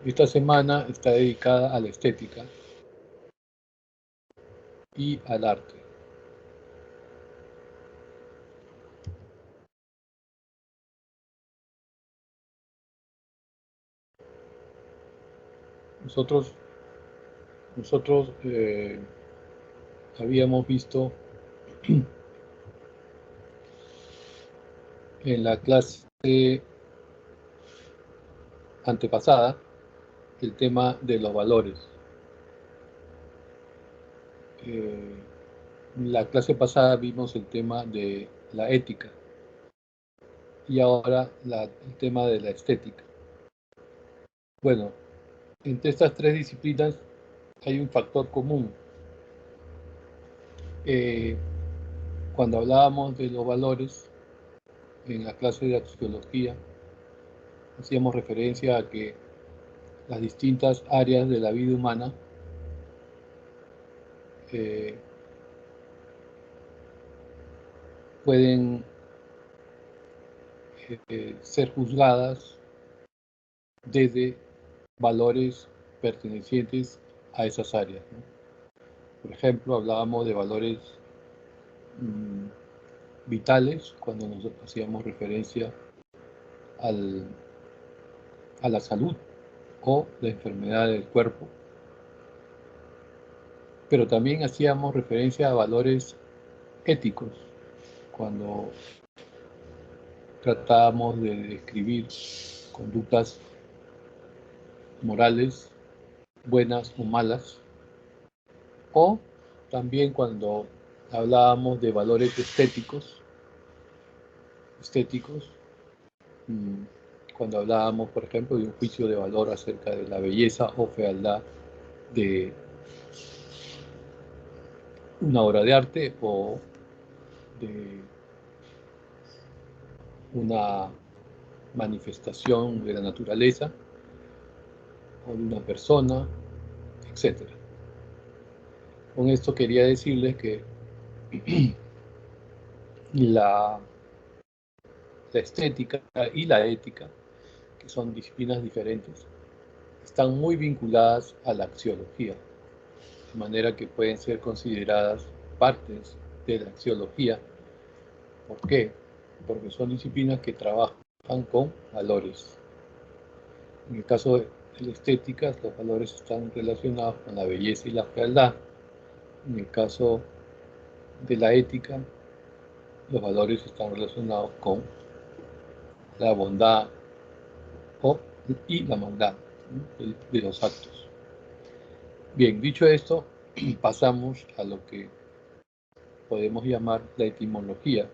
Esta semana está dedicada a la estética y al arte. Nosotros habíamos visto en la clase antepasada el tema de los valores. En la clase pasada vimos el tema de la ética y ahora el tema de la estética. Bueno, entre estas tres disciplinas hay un factor común. Cuando hablábamos de los valores en la clase de axiología, hacíamos referencia a que las distintas áreas de la vida humana pueden ser juzgadas desde valores pertenecientes a esas áreas, ¿no? Por ejemplo, hablábamos de valores vitales cuando nos hacíamos referencia a la salud o la enfermedad del cuerpo, pero también hacíamos referencia a valores éticos cuando tratábamos de describir conductas morales, buenas o malas, o también cuando hablábamos de valores estéticos, cuando hablábamos, por ejemplo, de un juicio de valor acerca de la belleza o fealdad de una obra de arte o de una manifestación de la naturaleza o de una persona, etc. Con esto quería decirles que la estética y la ética, que son disciplinas diferentes, están muy vinculadas a la axiología, de manera que pueden ser consideradas partes de la axiología. ¿Por qué? Porque son disciplinas que trabajan con valores. En el caso de la estética, los valores están relacionados con la belleza y la fealdad. En el caso de la ética, los valores están relacionados con la bondad y la maldad, ¿no?, de los actos. Bien, dicho esto, pasamos a lo que podemos llamar la etimología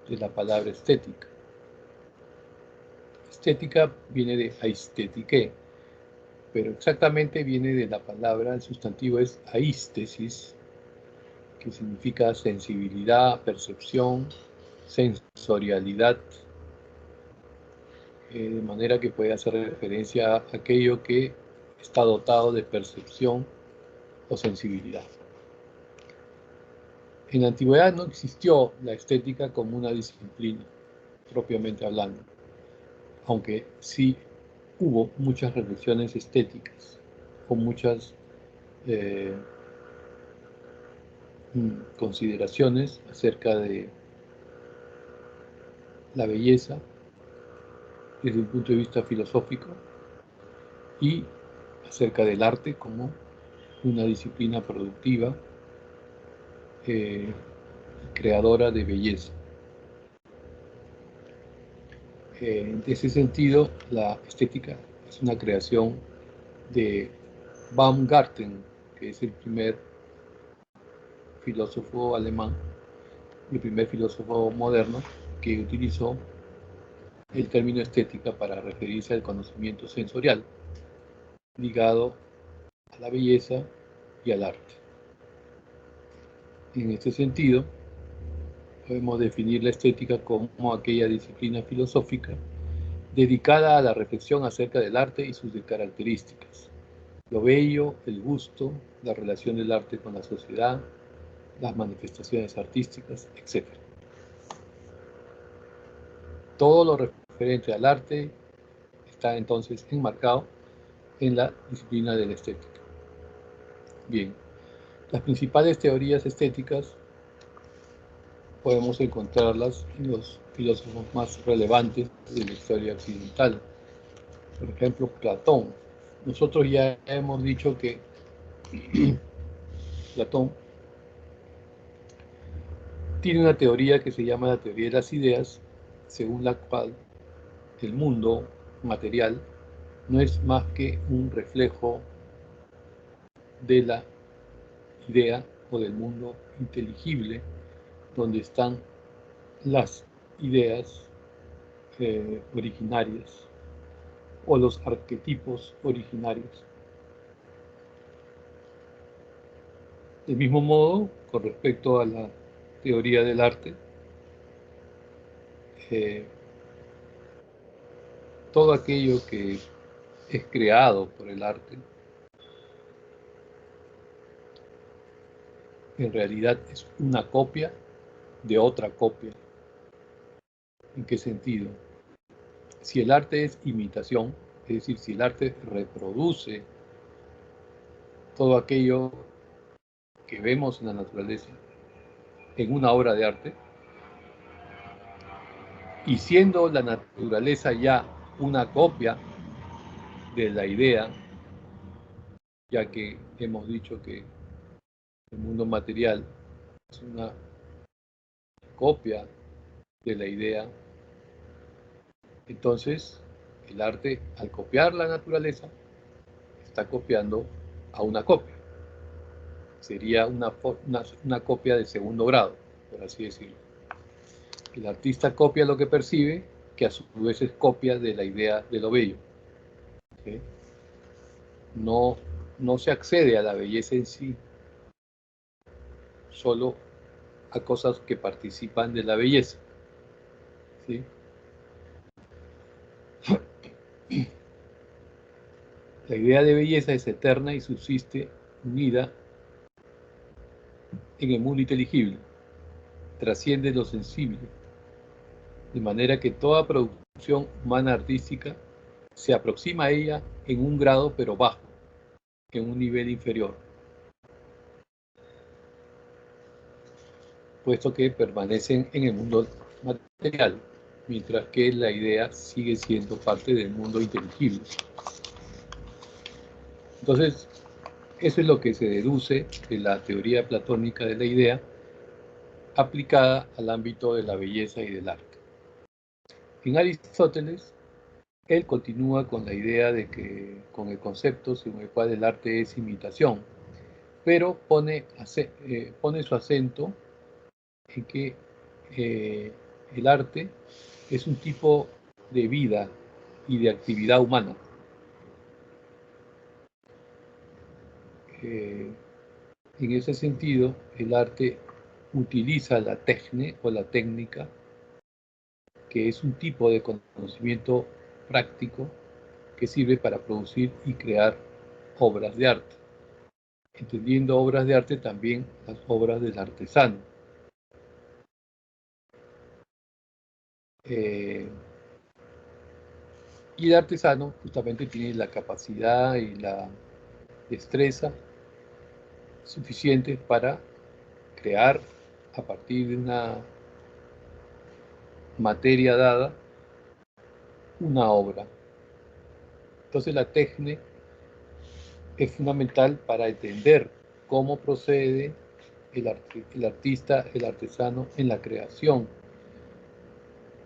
de la palabra estética. Estética viene de aesthetique, pero exactamente viene de la palabra, el sustantivo es aístesis, que significa sensibilidad, percepción, sensorialidad, de manera que puede hacer referencia a aquello que está dotado de percepción o sensibilidad. En la antigüedad no existió la estética como una disciplina, propiamente hablando, aunque sí hubo muchas reflexiones estéticas, con muchas consideraciones acerca de la belleza desde un punto de vista filosófico y acerca del arte como una disciplina productiva, creadora de belleza. En ese sentido, la estética es una creación de Baumgarten, que es el primer filósofo alemán, el primer filósofo moderno que utilizó el término estética para referirse al conocimiento sensorial ligado a la belleza y al arte. En este sentido, podemos definir la estética como aquella disciplina filosófica dedicada a la reflexión acerca del arte y sus características, lo bello, el gusto, la relación del arte con la sociedad, las manifestaciones artísticas, etc. Todo lo referente al arte está entonces enmarcado en la disciplina de la estética. Bien, las principales teorías estéticas podemos encontrarlas en los filósofos más relevantes de la historia occidental. Por ejemplo, Platón. Nosotros ya hemos dicho que Platón tiene una teoría que se llama la teoría de las ideas, según la cual el mundo material no es más que un reflejo de la idea o del mundo inteligible, donde están las ideas originarias o los arquetipos originarios. Del mismo modo, con respecto a la teoría del arte, todo aquello que es creado por el arte en realidad es una copia de otra copia. ¿En qué sentido? Si el arte es imitación, es decir, si el arte reproduce todo aquello que vemos en la naturaleza en una obra de arte, y siendo la naturaleza ya una copia de la idea, ya que hemos dicho que el mundo material es una copia de la idea, entonces el arte, al copiar la naturaleza, está copiando a una copia. Sería una copia de segundo grado, por así decirlo. El artista copia lo que percibe, que a su vez es copia de la idea de lo bello. ¿Sí? No se accede a la belleza en sí, solo a cosas que participan de la belleza. ¿Sí? La idea de belleza es eterna y subsiste unida en el mundo inteligible, trasciende lo sensible, de manera que toda producción humana artística se aproxima a ella en un grado pero bajo, en un nivel inferior, puesto que permanecen en el mundo material, mientras que la idea sigue siendo parte del mundo inteligible. Entonces, eso es lo que se deduce de la teoría platónica de la idea aplicada al ámbito de la belleza y del arte. En Aristóteles, él continúa con la idea de que, con el concepto según el cual el arte es imitación, pero pone su acento en que el arte es un tipo de vida y de actividad humana. En ese sentido, el arte utiliza la técnica, que es un tipo de conocimiento práctico que sirve para producir y crear obras de arte. Entendiendo obras de arte también las obras del artesano. Y el artesano justamente tiene la capacidad y la destreza suficientes para crear a partir de una materia dada una obra. Entonces la técnica es fundamental para entender cómo procede el artista, el artesano en la creación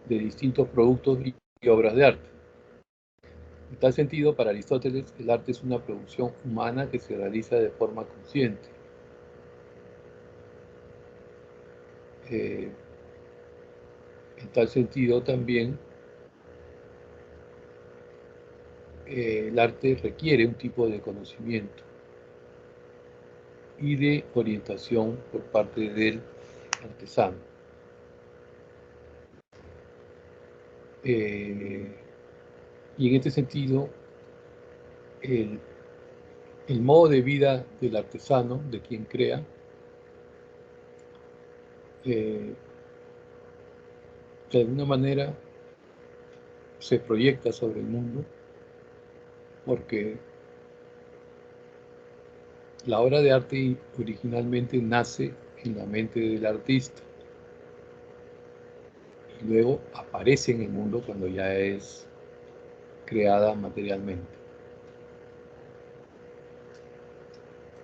de distintos productos y obras de arte. En tal sentido, para Aristóteles, el arte es una producción humana que se realiza de forma consciente. En tal sentido, también el arte requiere un tipo de conocimiento y de orientación por parte del artesano. Y en este sentido, el modo de vida del artesano, de quien crea, de alguna manera se proyecta sobre el mundo, porque La obra de arte originalmente nace en la mente del artista y luego aparece en el mundo cuando ya es creada materialmente.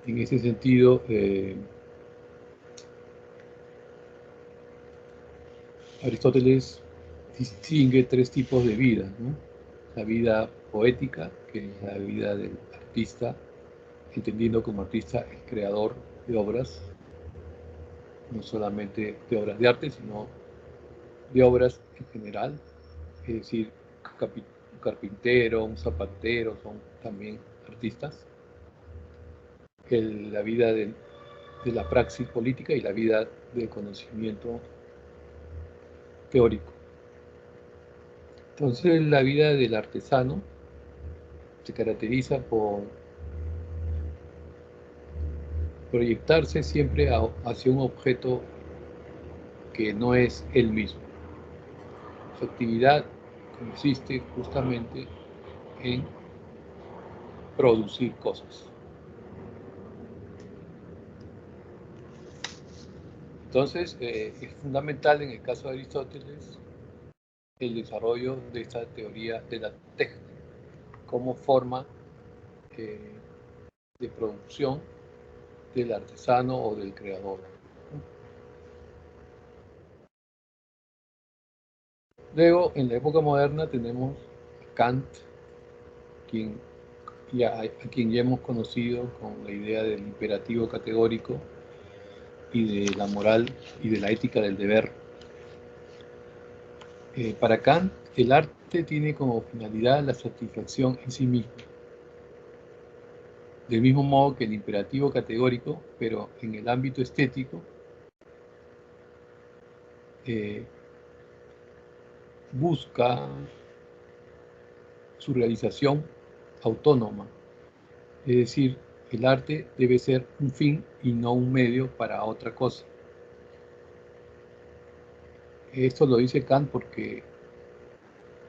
En ese sentido, Aristóteles distingue tres tipos de vida, ¿no? La vida poética, que es la vida del artista, entendiendo como artista el creador de obras, no solamente de obras de arte, sino de obras en general, es decir, un carpintero, un zapatero son también artistas. La vida de la praxis política y la vida del conocimiento teórico. Entonces la vida del artesano se caracteriza por proyectarse siempre hacia un objeto que no es él mismo. Su actividad consiste justamente en producir cosas. Entonces, es fundamental en el caso de Aristóteles el desarrollo de esta teoría de la técnica como forma eh, de producción del artesano o del creador. Luego, en la época moderna tenemos a Kant, a quien ya hemos conocido con la idea del imperativo categórico y de la moral y de la ética del deber. Para Kant, el arte tiene como finalidad la satisfacción en sí mismo, del mismo modo que el imperativo categórico, pero en el ámbito estético, busca su realización autónoma, es decir, el arte debe ser un fin y no un medio para otra cosa. Esto lo dice Kant porque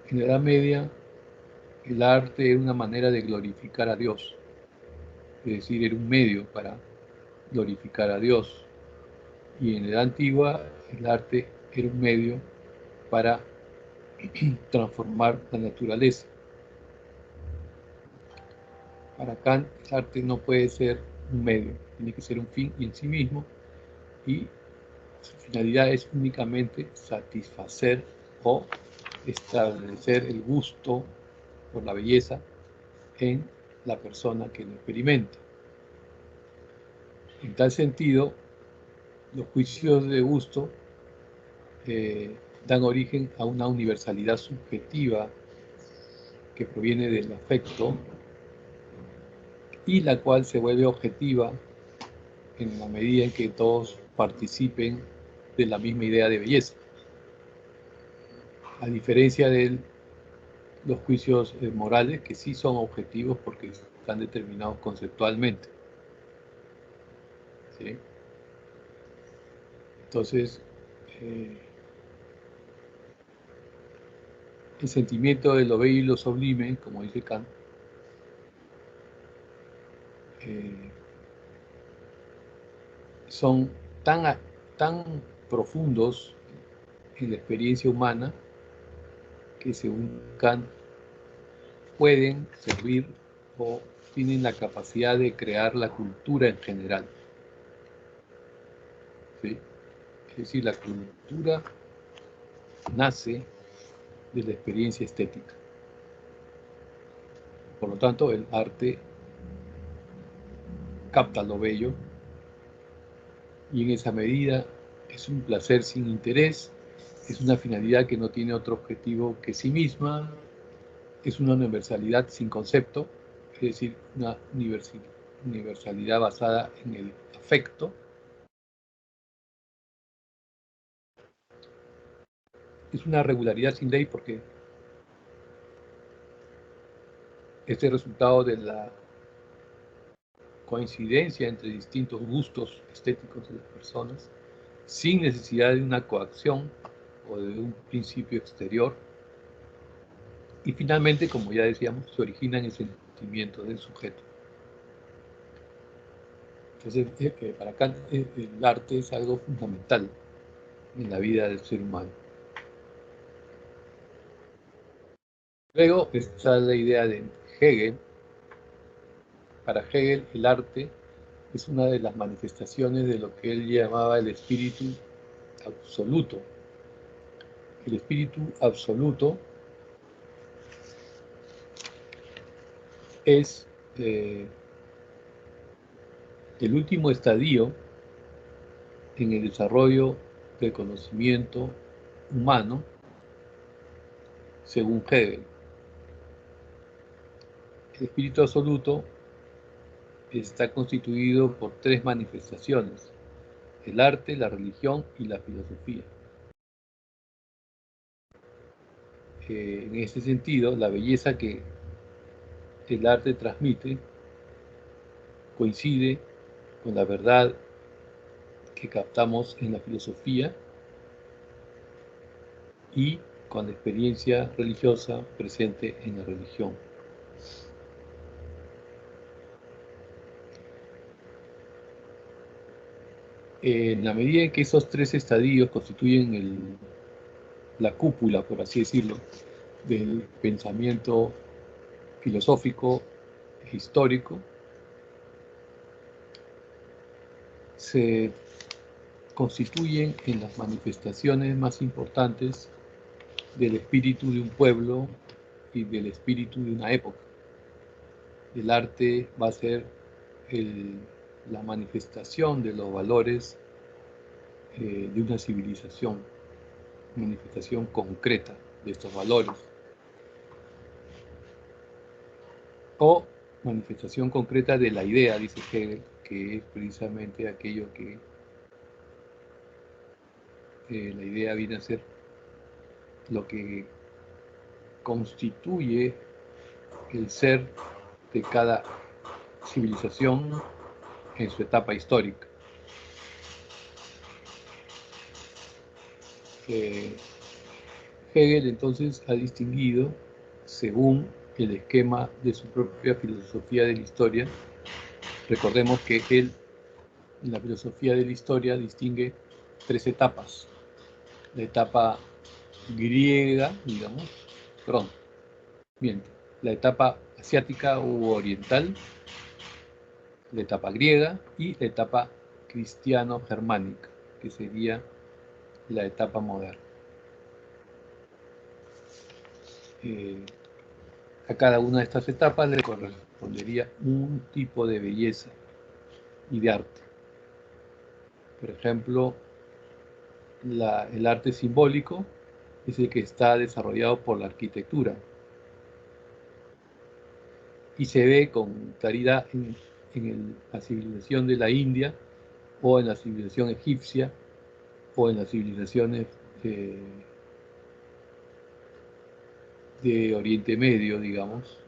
en la Edad Media el arte era una manera de glorificar a Dios, es decir, era un medio para glorificar a Dios. Y en la Edad Antigua el arte era un medio para transformar la naturaleza. Para Kant el arte no puede ser un medio, tiene que ser un fin en sí mismo y su finalidad es únicamente satisfacer o establecer el gusto por la belleza en la persona que lo experimenta. En tal sentido, los juicios de gusto dan origen a una universalidad subjetiva que proviene del afecto y la cual se vuelve objetiva en la medida en que todos participen de la misma idea de belleza. A diferencia de los juicios morales, que sí son objetivos porque están determinados conceptualmente. ¿Sí? Entonces, el sentimiento de lo bello y lo sublime, como dice Kant, son tan profundos en la experiencia humana que según Kant pueden servir o tienen la capacidad de crear la cultura en general. ¿Sí? Es decir, la cultura nace de la experiencia estética. Por lo tanto, el arte capta lo bello y en esa medida es un placer sin interés, es una finalidad que no tiene otro objetivo que sí misma, es una universalidad sin concepto, es decir, una universalidad basada en el afecto. Es una regularidad sin ley porque este resultado de la coincidencia entre distintos gustos estéticos de las personas, sin necesidad de una coacción o de un principio exterior. Y finalmente, como ya decíamos, se origina en el sentimiento del sujeto. Entonces, para Kant el arte es algo fundamental en la vida del ser humano. Luego está la idea de Hegel. Para Hegel el arte es una de las manifestaciones de lo que él llamaba el espíritu absoluto. El espíritu absoluto es el último estadio en el desarrollo del conocimiento humano, según Hegel. El espíritu absoluto está constituido por tres manifestaciones: el arte, la religión y la filosofía. En ese sentido, la belleza que el arte transmite coincide con la verdad que captamos en la filosofía y con la experiencia religiosa presente en la religión. En la medida en que esos tres estadios constituyen la cúpula, por así decirlo, del pensamiento filosófico e histórico, se constituyen en las manifestaciones más importantes del espíritu de un pueblo y del espíritu de una época. El arte va a ser la manifestación de los valores de una civilización, manifestación concreta de estos valores, o manifestación concreta de la idea, dice Hegel, que es precisamente aquello que la idea viene a ser lo que constituye el ser de cada civilización en su etapa histórica. Hegel entonces ha distinguido, según el esquema de su propia filosofía de la historia, recordemos que él en la filosofía de la historia distingue tres etapas: la etapa griega, digamos, perdón, miento, la etapa asiática u oriental, la etapa griega y la etapa cristiano-germánica, que sería la etapa moderna. A cada una de estas etapas le correspondería un tipo de belleza y de arte. Por ejemplo, el arte simbólico es el que está desarrollado por la arquitectura y se ve con claridad en la civilización de la India, o en la civilización egipcia, o en las civilizaciones de Oriente Medio, digamos,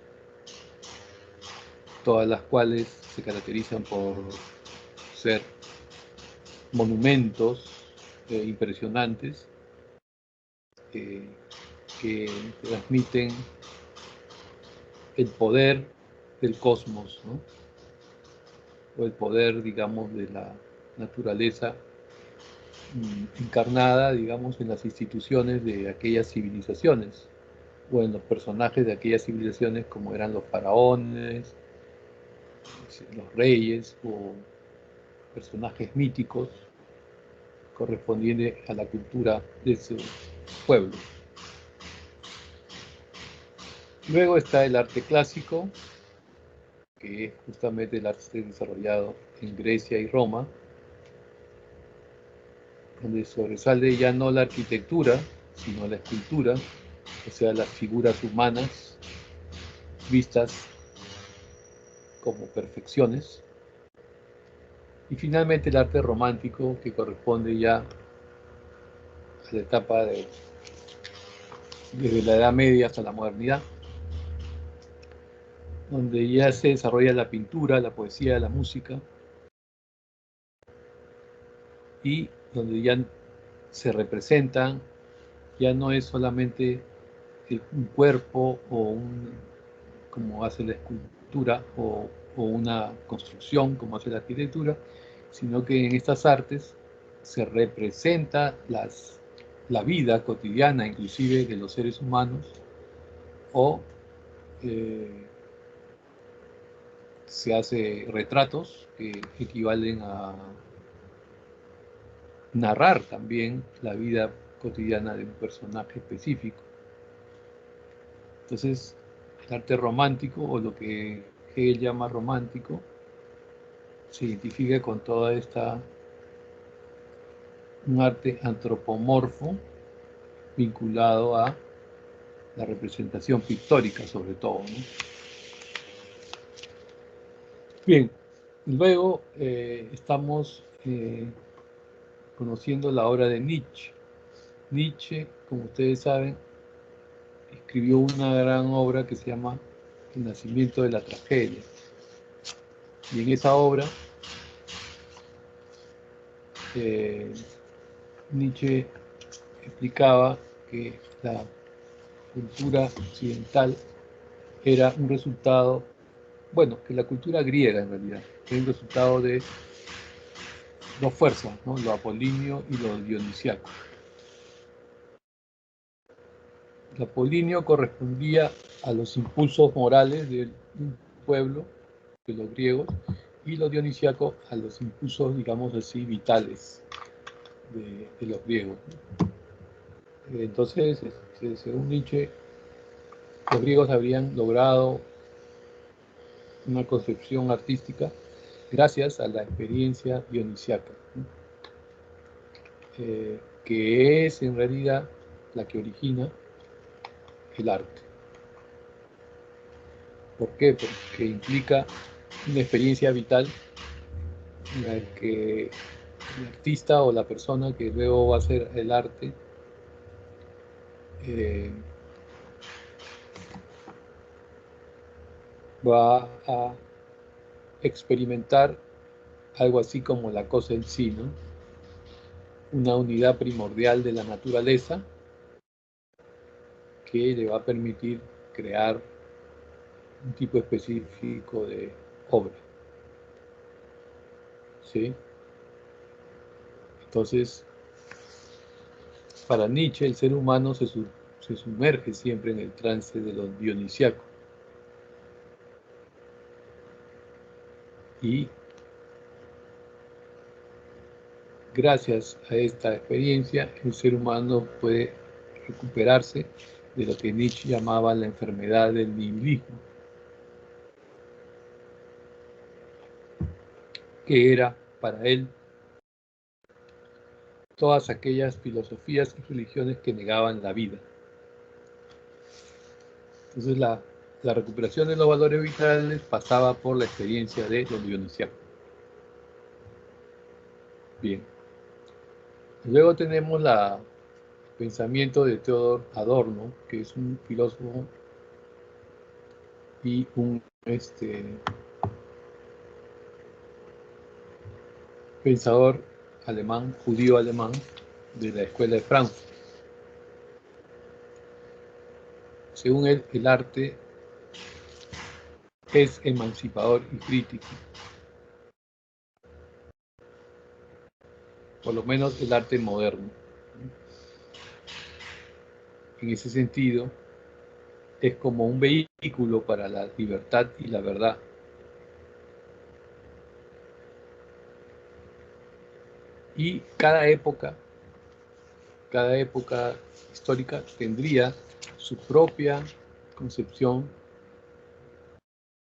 todas las cuales se caracterizan por ser monumentos impresionantes que transmiten el poder del cosmos, ¿no? O el poder, digamos, de la naturaleza encarnada, digamos, en las instituciones de aquellas civilizaciones, o en los personajes de aquellas civilizaciones, como eran los faraones, los reyes, o personajes míticos correspondientes a la cultura de su pueblo. Luego está el arte clásico, que es justamente el arte desarrollado en Grecia y Roma, donde sobresale ya no la arquitectura, sino la escultura, o sea, las figuras humanas vistas como perfecciones. Y finalmente el arte romántico, que corresponde ya a la etapa desde la Edad Media hasta la modernidad, donde ya se desarrolla la pintura, la poesía, la música, y donde ya se representan, ya no es solamente un cuerpo o como hace la escultura o o una construcción como hace la arquitectura, sino que en estas artes se representa la vida cotidiana, inclusive de los seres humanos, o se hace retratos que equivalen a narrar también la vida cotidiana de un personaje específico. Entonces, el arte romántico, o lo que Hegel llama romántico, se identifica con toda esta, un arte antropomorfo vinculado a la representación pictórica sobre todo, ¿no? Bien, luego estamos conociendo la obra de Nietzsche. Nietzsche, como ustedes saben, escribió una gran obra que se llama El nacimiento de la tragedia. Y en esa obra, Nietzsche explicaba que la cultura occidental era un resultado, bueno, que la cultura griega en realidad, era un resultado de dos fuerzas, ¿no? Lo apolíneo y lo dionisiaco. Lo apolíneo correspondía a los impulsos morales de un pueblo, de los griegos, y lo dionisiaco a los impulsos, digamos así, vitales de los griegos. Entonces, según Nietzsche, los griegos habrían logrado una concepción artística gracias a la experiencia dionisiaca, ¿no? Que es en realidad la que origina el arte. ¿Por qué? Porque implica una experiencia vital en la que el artista o la persona que luego va a hacer el arte va a experimentar algo así como la cosa en sí, ¿no? Una unidad primordial de la naturaleza que le va a permitir crear un tipo específico de obra, ¿sí? Entonces, para Nietzsche, el ser humano se sumerge siempre en el trance de lo dionisiaco. Y gracias a esta experiencia, el ser humano puede recuperarse de lo que Nietzsche llamaba la enfermedad del nihilismo, que era para él todas aquellas filosofías y religiones que negaban la vida. Entonces la recuperación de los valores vitales pasaba por la experiencia de lo dionisiaco. Bien. Luego tenemos el pensamiento de Theodor Adorno, que es un filósofo y un pensador alemán, judío alemán, de la escuela de Frankfurt. Según él, el arte es emancipador y crítico. Por lo menos el arte moderno. En ese sentido, es como un vehículo para la libertad y la verdad. Y cada época histórica tendría su propia concepción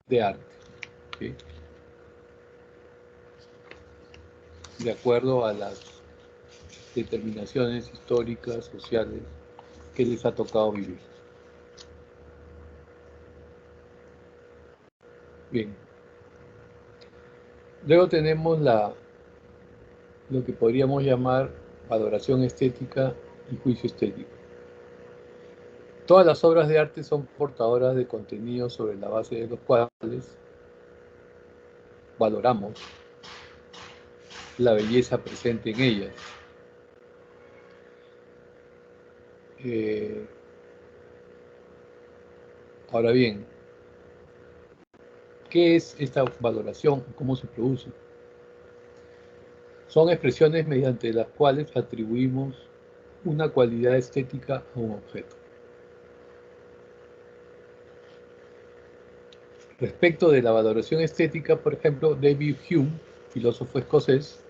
de arte, ¿sí? De acuerdo a las determinaciones históricas, sociales que les ha tocado vivir. Bien. Luego tenemos lo que podríamos llamar valoración estética y juicio estético. Todas las obras de arte son portadoras de contenidos sobre la base de los cuales valoramos la belleza presente en ellas. Ahora bien, ¿Qué es esta valoración? ¿Cómo se produce? Son expresiones mediante las cuales atribuimos una cualidad estética a un objeto. Respecto de la valoración estética, por ejemplo, David Hume, filósofo escocés,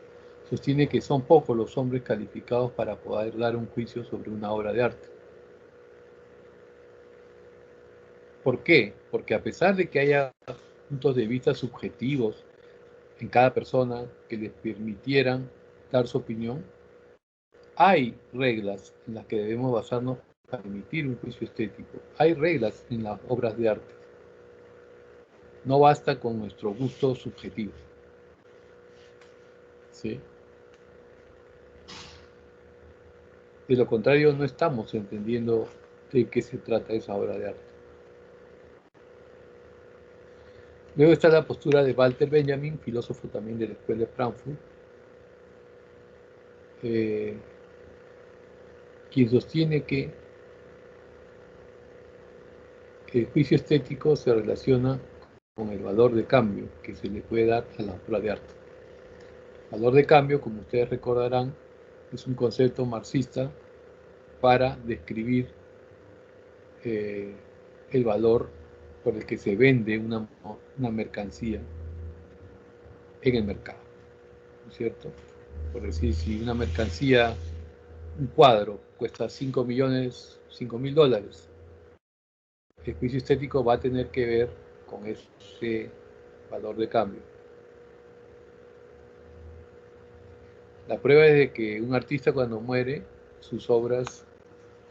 sostiene que son pocos los hombres calificados para poder dar un juicio sobre una obra de arte. ¿Por qué? Porque a pesar de que haya puntos de vista subjetivos en cada persona que les permitieran dar su opinión, hay reglas en las que debemos basarnos para emitir un juicio estético. Hay reglas en las obras de arte. No basta con nuestro gusto subjetivo. ¿Sí? De lo contrario, no estamos entendiendo de qué se trata esa obra de arte. Luego está la postura de Walter Benjamin, filósofo también de la Escuela de Frankfurt, quien sostiene que el juicio estético se relaciona con el valor de cambio que se le puede dar a la obra de arte. Valor de cambio, como ustedes recordarán, es un concepto marxista para describir el valor por el que se vende una mercancía en el mercado, ¿no es cierto? Por decir, si una mercancía, un cuadro, cuesta 5.000 dólares, el juicio estético va a tener que ver con ese valor de cambio. La prueba es de que un artista cuando muere, sus obras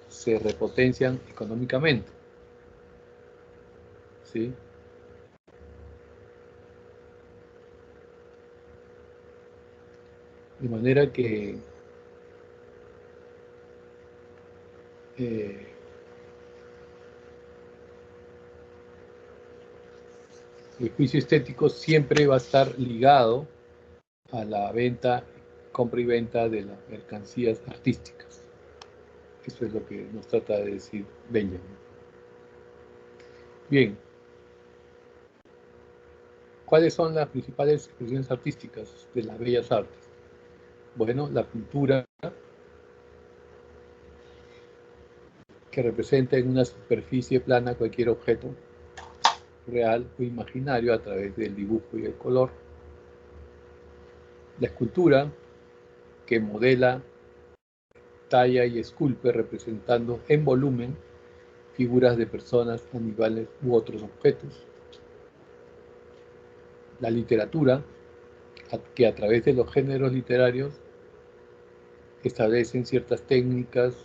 se repotencian económicamente, ¿sí? De manera que el juicio estético siempre va a estar ligado a la venta, compra y venta de las mercancías artísticas. Eso es lo que nos trata de decir Benjamin. Bien, ¿cuáles son las principales expresiones artísticas de las bellas artes? Bueno, la pintura, que representa en una superficie plana cualquier objeto real o imaginario a través del dibujo y el color. La escultura, que modela, talla y esculpe representando en volumen figuras de personas, animales u otros objetos. La literatura, que a través de los géneros literarios establecen ciertas técnicas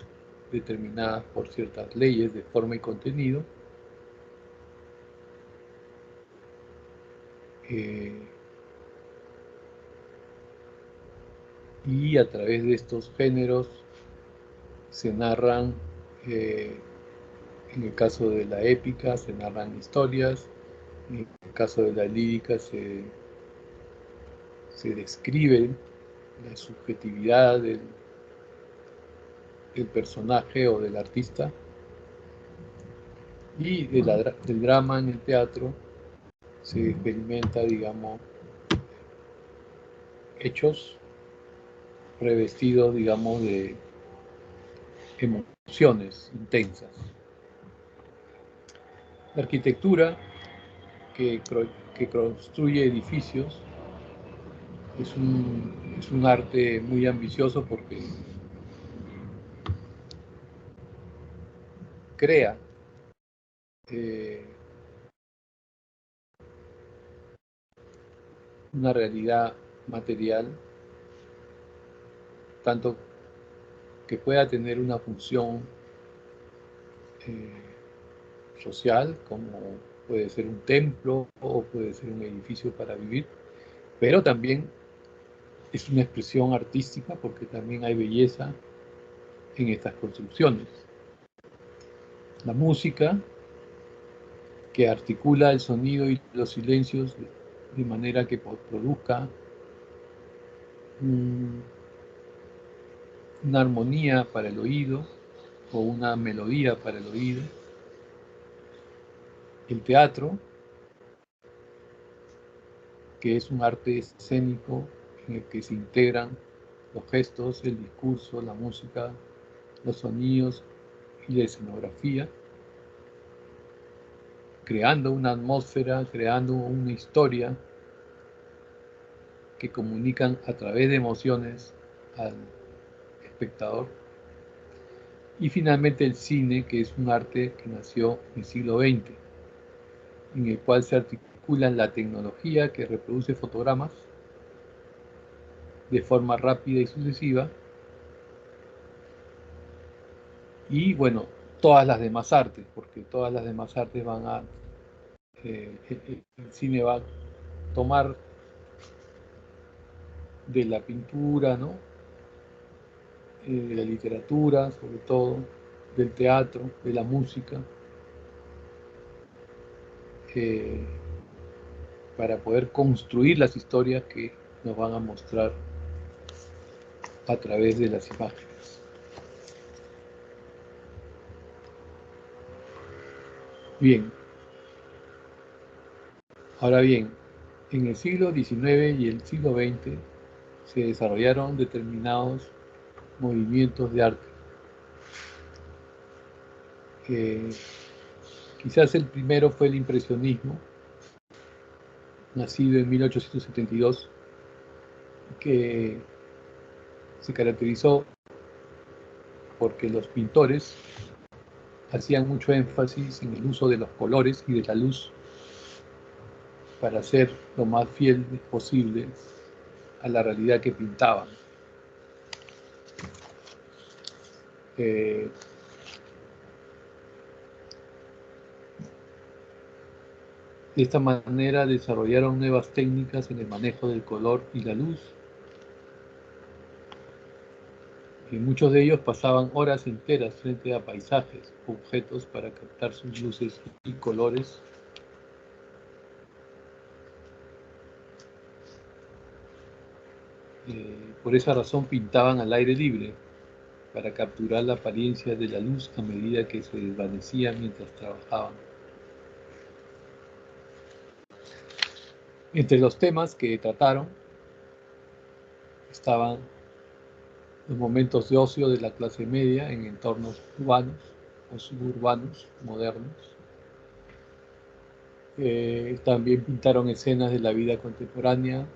determinadas por ciertas leyes de forma y contenido. Y a través de estos géneros se narran, en el caso de la épica, se narran historias, en el caso de la lírica se describe la subjetividad del personaje o del artista, y del drama en el teatro se experimenta, digamos, hechos revestidos, digamos, de emociones intensas. La arquitectura, que construye edificios, es un arte muy ambicioso porque crea una realidad material, tanto que pueda tener una función social, como puede ser un templo o puede ser un edificio para vivir, pero también es una expresión artística porque también hay belleza en estas construcciones. La música, que articula el sonido y los silencios de manera que produzca una armonía para el oído o una melodía para el oído. El teatro, que es un arte escénico en el que se integran los gestos, el discurso, la música, los sonidos y la escenografía, creando una atmósfera, creando una historia que comunican a través de emociones al espectador. Y finalmente el cine, que es un arte que nació en el siglo XX, en el cual se articulan la tecnología que reproduce fotogramas de forma rápida y sucesiva, y bueno, todas las demás artes, porque todas las demás artes van a, el cine va a tomar de la pintura, ¿no? De la literatura, sobre todo, del teatro, de la música, eh, para poder construir las historias que nos van a mostrar a través de las imágenes. Bien, ahora bien, en el siglo XIX y el siglo XX se desarrollaron determinados movimientos de arte. Quizás el primero fue el impresionismo, nacido en 1872, que se caracterizó porque los pintores hacían mucho énfasis en el uso de los colores y de la luz para ser lo más fiel posible a la realidad que pintaban. De esta manera desarrollaron nuevas técnicas en el manejo del color y la luz. Y muchos de ellos pasaban horas enteras frente a paisajes, objetos para captar sus luces y colores. Por esa razón pintaban al aire libre, para capturar la apariencia de la luz a medida que se desvanecía mientras trabajaban. Entre los temas que trataron estaban los momentos de ocio de la clase media en entornos urbanos o suburbanos modernos. También pintaron escenas de la vida contemporánea.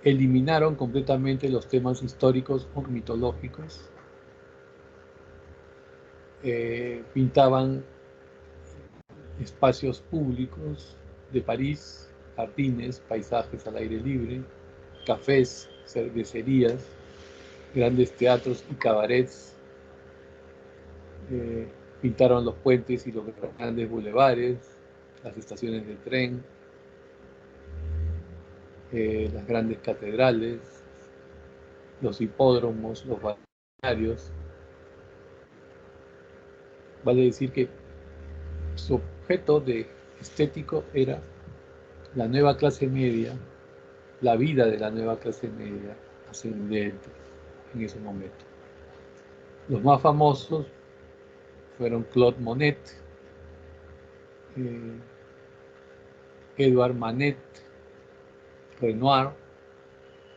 Eliminaron completamente los temas históricos o mitológicos. Pintaban espacios públicos de París, jardines, paisajes al aire libre, cafés, cervecerías, grandes teatros y cabarets. Pintaron los puentes y los grandes bulevares, las estaciones de tren, las grandes catedrales, los hipódromos, los balnearios. Vale decir que su objeto de estético era la nueva clase media, la vida de la nueva clase media ascendente en ese momento. Los más famosos fueron Claude Monet, Edouard Manet, Renoir,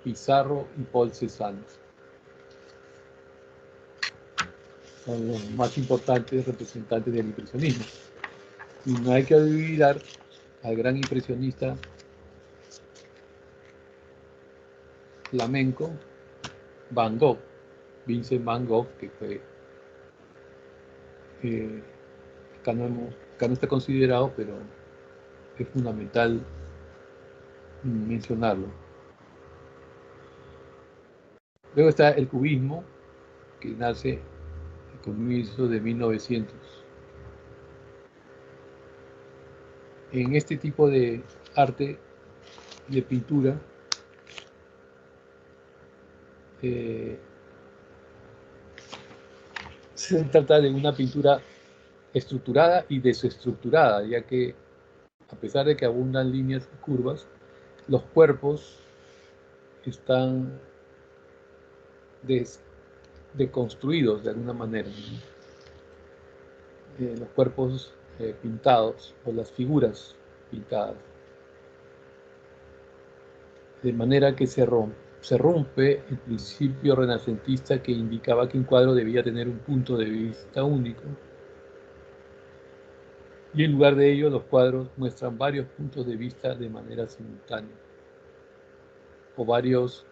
Pizarro y Paul Cézanne. Son los más importantes representantes del impresionismo. Y no hay que olvidar al gran impresionista flamenco Van Gogh, Vincent Van Gogh, que fue acá no está considerado, pero es fundamental mencionarlo. Luego está el cubismo, que nace al comienzo de 1900. En este tipo de arte, de pintura, se trata de una pintura estructurada y desestructurada, ya que a pesar de que abundan líneas y curvas, los cuerpos están deconstruidos de alguna manera. Los cuerpos pintados o las figuras pintadas. De manera que se rompe el principio renacentista que indicaba que un cuadro debía tener un punto de vista único. Y en lugar de ello, los cuadros muestran varios puntos de vista de manera simultánea, o varios,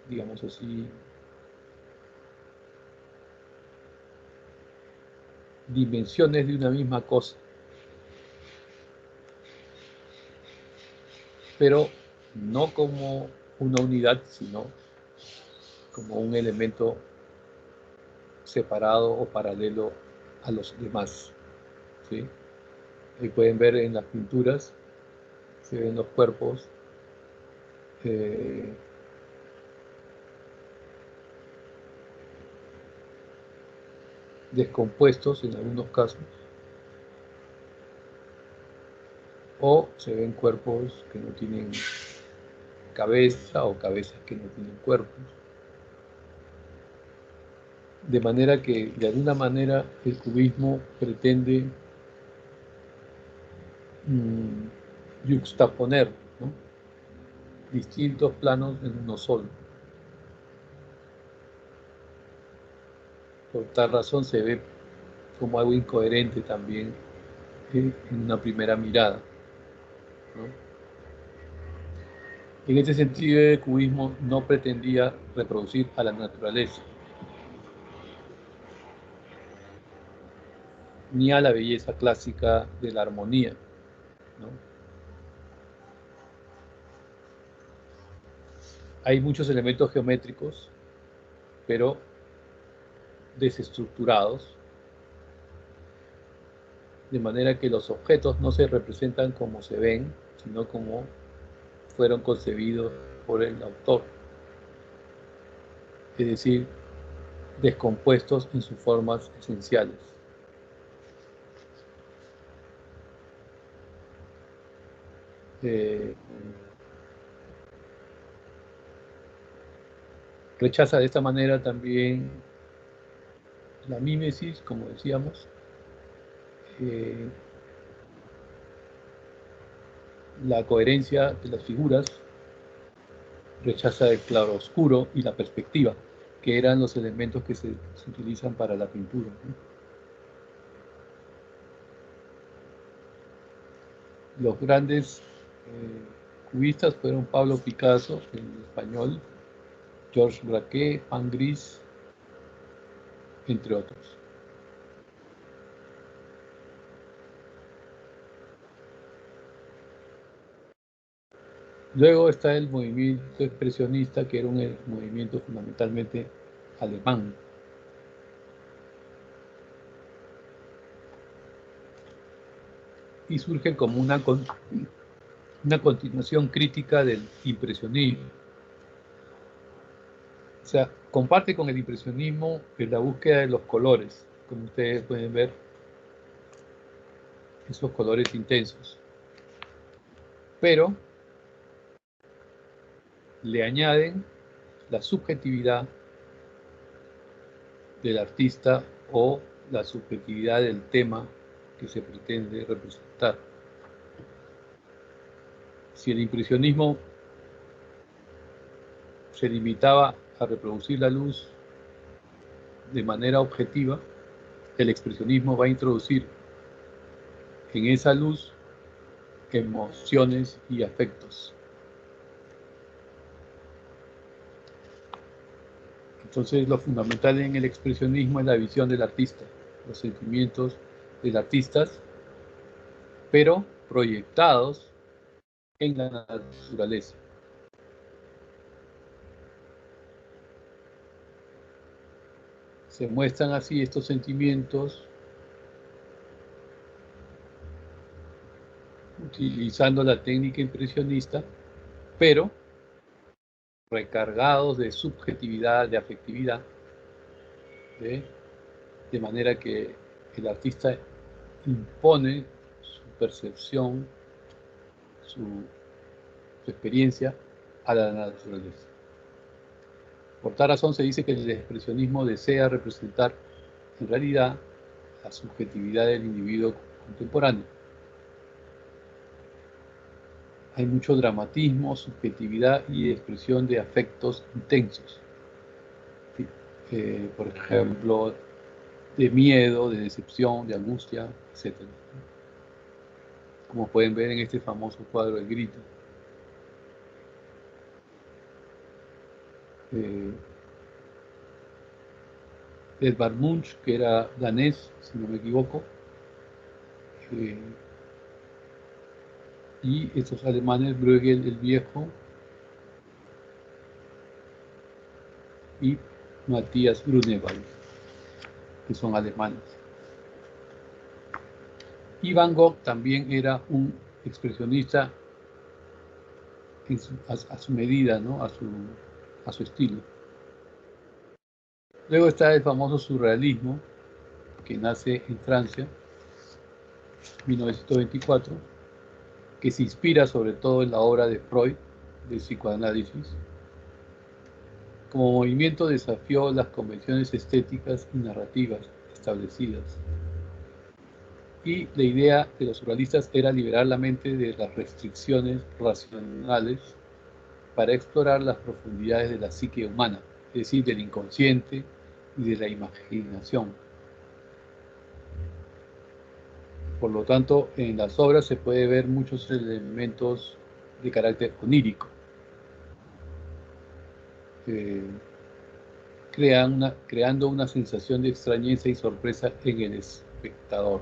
digamos así, dimensiones de una misma cosa, pero no como una unidad, sino como un elemento separado o paralelo a los demás, ¿sí? Ahí pueden ver en las pinturas, se ven los cuerpos descompuestos en algunos casos, o se ven cuerpos que no tienen cabeza o cabezas que no tienen cuerpos. De manera que, de alguna manera, el cubismo pretende yuxtaponer, ¿no?, distintos planos en uno solo. Por tal razón se ve como algo incoherente también en una primera mirada, ¿no? En este sentido, el cubismo no pretendía reproducir a la naturaleza, ni a la belleza clásica de la armonía, ¿no? Hay muchos elementos geométricos, pero desestructurados, de manera que los objetos no se representan como se ven, sino como fueron concebidos por el autor, es decir, descompuestos en sus formas esenciales. Rechaza de esta manera también la mímesis, como decíamos, la coherencia de las figuras, rechaza el claroscuro y la perspectiva, que eran los elementos que se utilizan para la pintura, ¿no? Los grandes cubistas fueron Pablo Picasso, en español, Georges Braque, Juan Gris, entre otros. Luego está el movimiento expresionista, que era un movimiento fundamentalmente alemán. Y surge como una continuación crítica del impresionismo. O sea, comparte con el impresionismo en la búsqueda de los colores, como ustedes pueden ver, esos colores intensos. Pero le añaden la subjetividad del artista o la subjetividad del tema que se pretende representar. Si el impresionismo se limitaba a reproducir la luz de manera objetiva, el expresionismo va a introducir en esa luz emociones y afectos. Entonces, lo fundamental en el expresionismo es la visión del artista, los sentimientos del artista, pero proyectados en la naturaleza. Se muestran así estos sentimientos utilizando la técnica impresionista, pero recargados de subjetividad, de afectividad, de manera que el artista impone su percepción, su experiencia a la naturaleza. Por tal razón se dice que el expresionismo desea representar en realidad la subjetividad del individuo contemporáneo. Hay mucho dramatismo, subjetividad y expresión de afectos intensos. Por ejemplo, de miedo, de decepción, de angustia, etc. Como pueden ver en este famoso cuadro El Grito. Edvard Munch, que era danés, si no me equivoco, y estos alemanes, Bruegel el Viejo y Matthias Grunewald, que son alemanes. Y Van Gogh también era un expresionista a su medida, ¿no? a su estilo. Luego está el famoso surrealismo, que nace en Francia, 1924, que se inspira sobre todo en la obra de Freud, de psicoanálisis. Como movimiento desafió las convenciones estéticas y narrativas establecidas. Y la idea de los surrealistas era liberar la mente de las restricciones racionales para explorar las profundidades de la psique humana, es decir, del inconsciente y de la imaginación. Por lo tanto, en las obras se puede ver muchos elementos de carácter onírico. Creando una sensación de extrañeza y sorpresa en el espectador.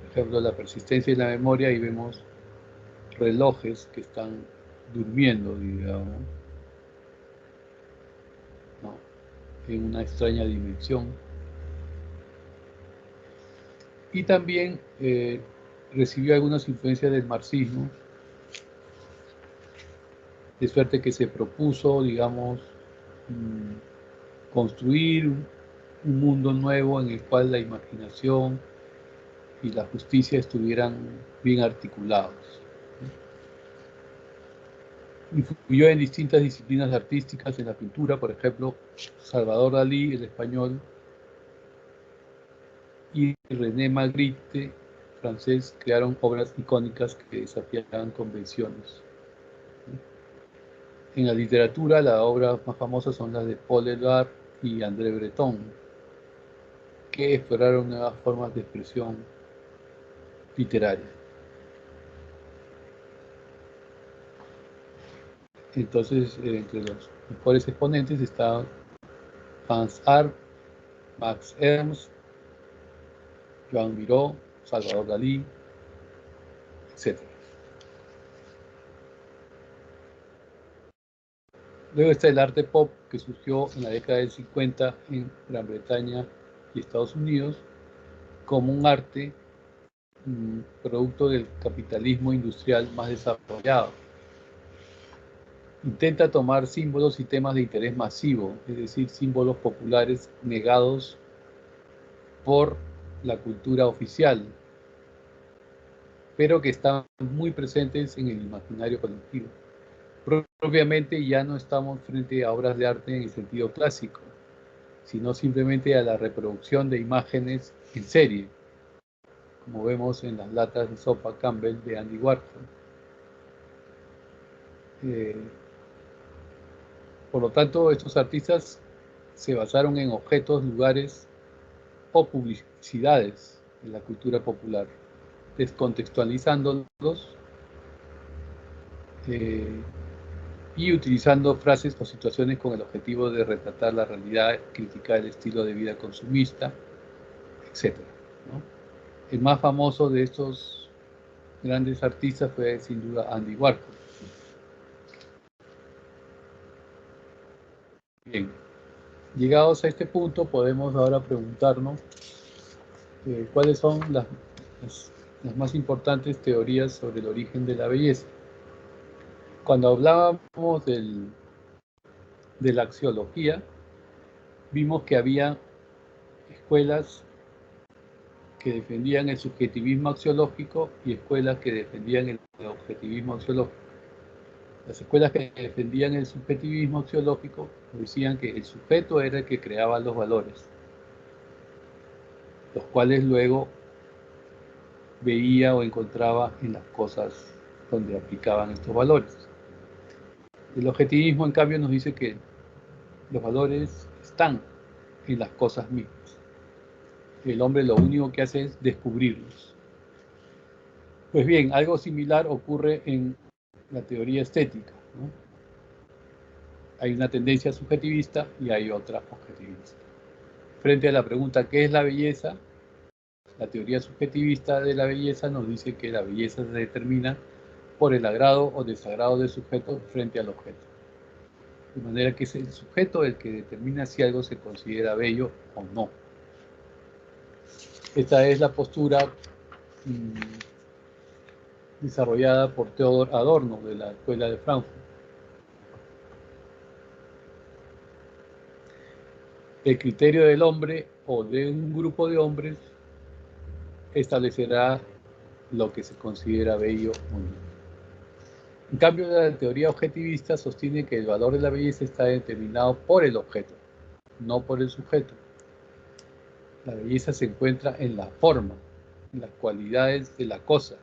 Por ejemplo, la persistencia en la memoria, y vemos relojes que están durmiendo, digamos, ¿no? En una extraña dimensión. Y también recibió algunas influencias del marxismo, de suerte que se propuso, digamos, construir un mundo nuevo en el cual la imaginación y la justicia estuvieran bien articulados. Influyó en distintas disciplinas artísticas, en la pintura, por ejemplo, Salvador Dalí, el español, y René Magritte, francés, crearon obras icónicas que desafiaban convenciones. En la literatura, las obras más famosas son las de Paul Éluard y André Breton, que exploraron nuevas formas de expresión literaria. Entonces, entre los mejores exponentes están Hans Arp, Max Ernst, Joan Miró, Salvador Dalí, etc. Luego está el arte pop, que surgió en la década del 50 en Gran Bretaña y Estados Unidos como un arte producto del capitalismo industrial más desarrollado. Intenta tomar símbolos y temas de interés masivo, es decir, símbolos populares negados por la cultura oficial, pero que están muy presentes en el imaginario colectivo. Propiamente ya no estamos frente a obras de arte en el sentido clásico, sino simplemente a la reproducción de imágenes en serie, como vemos en las latas de sopa Campbell de Andy Warhol. Por lo tanto, estos artistas se basaron en objetos, lugares o publicidades de la cultura popular, descontextualizándolos y utilizando frases o situaciones con el objetivo de retratar la realidad, criticar el estilo de vida consumista, etc., ¿no? El más famoso de estos grandes artistas fue sin duda Andy Warhol. Bien, llegados a este punto podemos ahora preguntarnos cuáles son las más importantes teorías sobre el origen de la belleza. Cuando hablábamos de la axiología, vimos que había escuelas que defendían el subjetivismo axiológico y escuelas que defendían el objetivismo axiológico. Las escuelas que defendían el subjetivismo axiológico decían que el sujeto era el que creaba los valores, los cuales luego veía o encontraba en las cosas donde aplicaban estos valores. El objetivismo, en cambio, nos dice que los valores están en las cosas mismas. El hombre lo único que hace es descubrirlos. Pues bien, algo similar ocurre en la teoría estética, ¿no? Hay una tendencia subjetivista y hay otra objetivista. Frente a la pregunta ¿qué es la belleza? La teoría subjetivista de la belleza nos dice que la belleza se determina por el agrado o desagrado del sujeto frente al objeto. De manera que es el sujeto el que determina si algo se considera bello o no. Esta es la postura desarrollada por Theodor Adorno de la Escuela de Frankfurt. El criterio del hombre o de un grupo de hombres establecerá lo que se considera bello o no. En cambio, la teoría objetivista sostiene que el valor de la belleza está determinado por el objeto, no por el sujeto. La belleza se encuentra en la forma, en las cualidades de la cosa,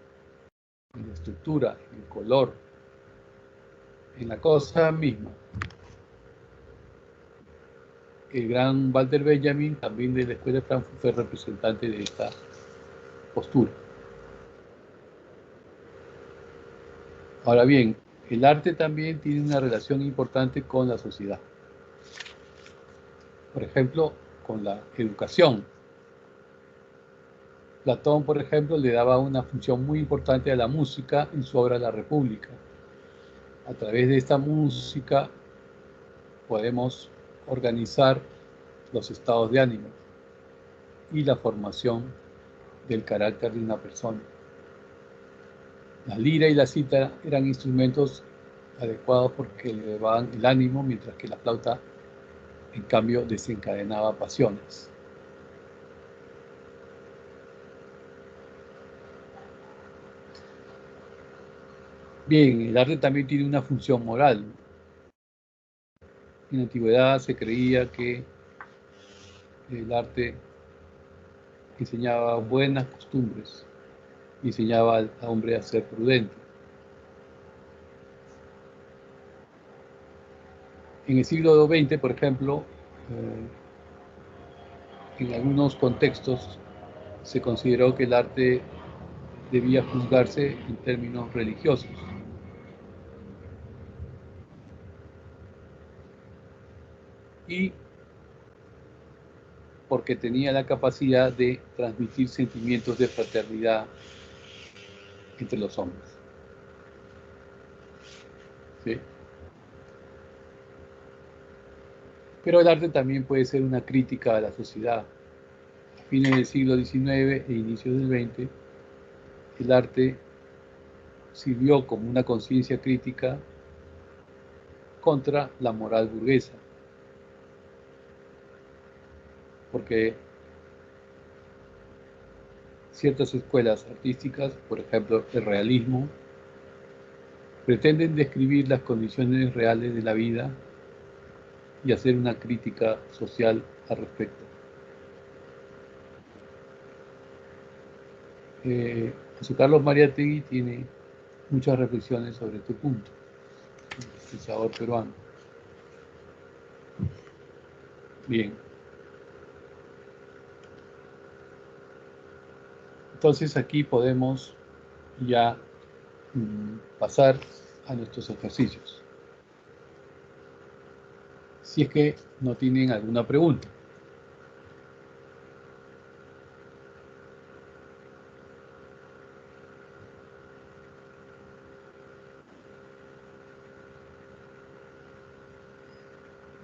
en la estructura, en el color, en la cosa misma. El gran Walter Benjamin, también de la Escuela de Frankfurt, fue representante de esta postura. Ahora bien, el arte también tiene una relación importante con la sociedad. Por ejemplo, con la educación. Platón, por ejemplo, le daba una función muy importante a la música en su obra La República. A través de esta música podemos organizar los estados de ánimo y la formación del carácter de una persona. La lira y la cítara eran instrumentos adecuados porque elevaban el ánimo, mientras que la flauta, en cambio, desencadenaba pasiones. Bien, el arte también tiene una función moral. En la antigüedad se creía que el arte enseñaba buenas costumbres, enseñaba al hombre a ser prudente. En el siglo XX, por ejemplo, en algunos contextos se consideró que el arte debía juzgarse en términos religiosos. Y porque tenía la capacidad de transmitir sentimientos de fraternidad entre los hombres. ¿Sí? Pero el arte también puede ser una crítica a la sociedad. A fines del siglo XIX e inicios del XX, el arte sirvió como una conciencia crítica contra la moral burguesa. Porque ciertas escuelas artísticas, por ejemplo el realismo, pretenden describir las condiciones reales de la vida y hacer una crítica social al respecto. José Carlos Mariátegui tiene muchas reflexiones sobre este punto, el pensador peruano. Bien. Entonces aquí podemos ya pasar a nuestros ejercicios. Si es que no tienen alguna pregunta.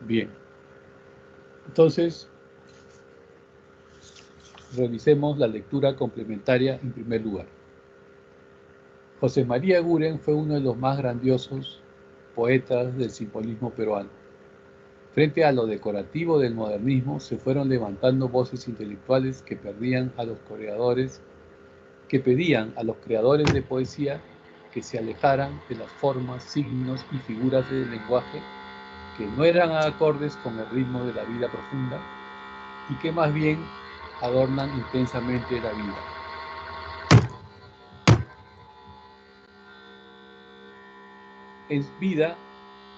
Bien. Entonces, revisemos la lectura complementaria en primer lugar. José María Eguren fue uno de los más grandiosos poetas del simbolismo peruano. Frente a lo decorativo del modernismo, se fueron levantando voces intelectuales que pedían a los creadores de poesía que se alejaran de las formas, signos y figuras del lenguaje que no eran acordes con el ritmo de la vida profunda y que más bien adornan intensamente la vida. En vida,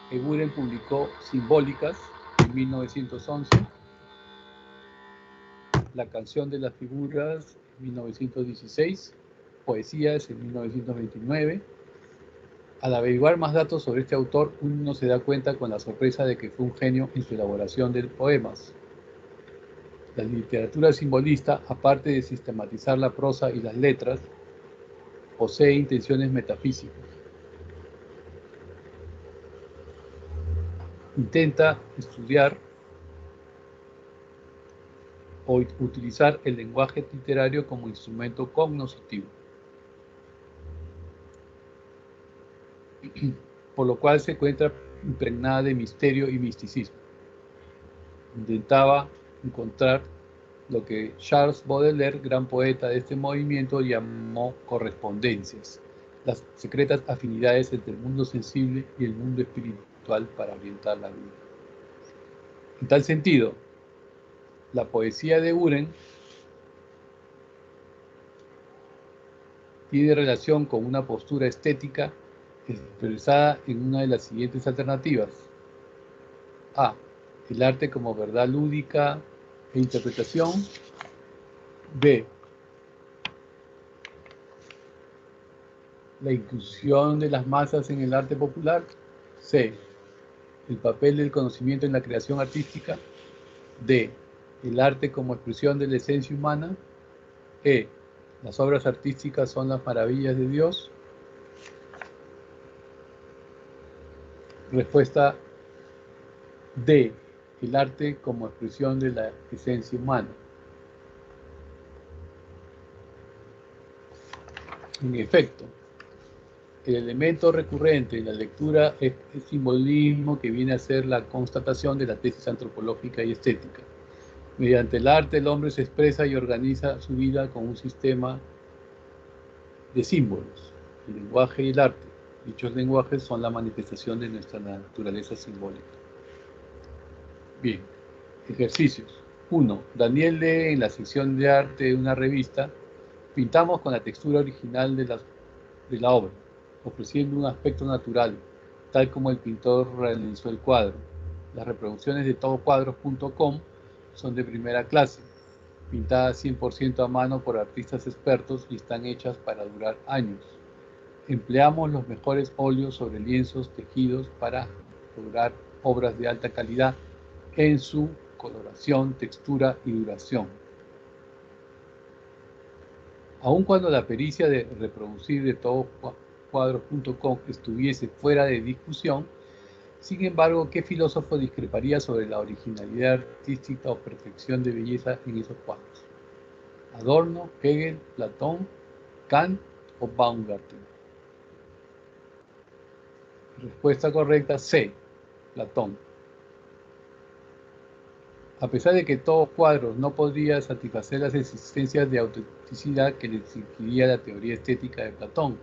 Eguren publicó Simbólicas en 1911, La canción de las figuras en 1916, Poesías en 1929. Al averiguar más datos sobre este autor, uno se da cuenta con la sorpresa de que fue un genio en su elaboración de poemas. La literatura simbolista, aparte de sistematizar la prosa y las letras, posee intenciones metafísicas. Intenta estudiar o utilizar el lenguaje literario como instrumento cognoscitivo, por lo cual se encuentra impregnada de misterio y misticismo. Intentaba encontrar lo que Charles Baudelaire, gran poeta de este movimiento, llamó correspondencias, las secretas afinidades entre el mundo sensible y el mundo espiritual para orientar la vida. En tal sentido, la poesía de Eguren tiene relación con una postura estética expresada en una de las siguientes alternativas. A. El arte como verdad lúdica e interpretación. B. La inclusión de las masas en el arte popular. C. El papel del conocimiento en la creación artística. D. El arte como expresión de la esencia humana. E. Las obras artísticas son las maravillas de Dios. Respuesta D. El arte como expresión de la esencia humana. En efecto, el elemento recurrente en la lectura es el simbolismo, que viene a ser la constatación de la tesis antropológica y estética. Mediante el arte, el hombre se expresa y organiza su vida con un sistema de símbolos, el lenguaje y el arte. Dichos lenguajes son la manifestación de nuestra naturaleza simbólica. Bien, ejercicios. 1. Daniel lee en la sección de arte de una revista: pintamos con la textura original de la obra, ofreciendo un aspecto natural, tal como el pintor realizó el cuadro. Las reproducciones de todocuadros.com son de primera clase, pintadas 100% a mano por artistas expertos y están hechas para durar años. Empleamos los mejores óleos sobre lienzos tejidos para lograr obras de alta calidad en su coloración, textura y duración. Aun cuando la pericia de reproducir de todocuadros.com estuviese fuera de discusión, sin embargo, ¿qué filósofo discreparía sobre la originalidad artística o perfección de belleza en esos cuadros? ¿Adorno, Hegel, Platón, Kant o Baumgarten? Respuesta correcta: C. Platón. A pesar de que Todos Cuadros no podría satisfacer las exigencias de autenticidad que le exigiría la teoría estética de Platón.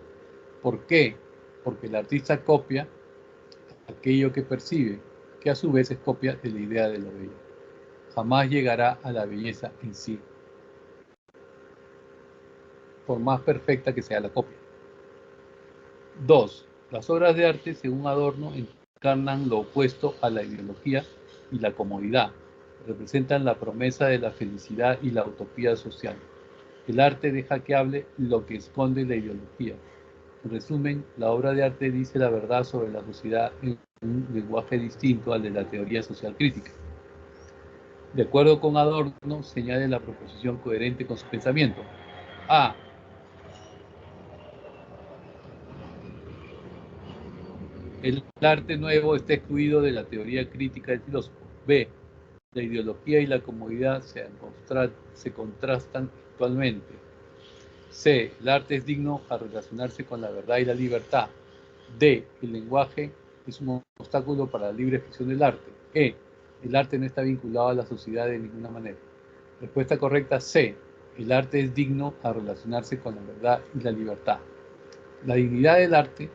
¿Por qué? Porque el artista copia aquello que percibe, que a su vez es copia de la idea de lo bello. Jamás llegará a la belleza en sí, por más perfecta que sea la copia. 2. Las obras de arte, según Adorno, encarnan lo opuesto a la ideología y la comodidad. Representan la promesa de la felicidad y la utopía social. El arte deja que hable lo que esconde la ideología. En resumen, la obra de arte dice la verdad sobre la sociedad en un lenguaje distinto al de la teoría social crítica. De acuerdo con Adorno, señala la proposición coherente con su pensamiento. A. El arte nuevo está excluido de la teoría crítica del filósofo. B. La ideología y la comodidad se contrastan actualmente. C. El arte es digno a relacionarse con la verdad y la libertad. D. El lenguaje es un obstáculo para la libre expresión del arte. E. El arte no está vinculado a la sociedad de ninguna manera. Respuesta correcta: C. El arte es digno a relacionarse con la verdad y la libertad. La dignidad del arte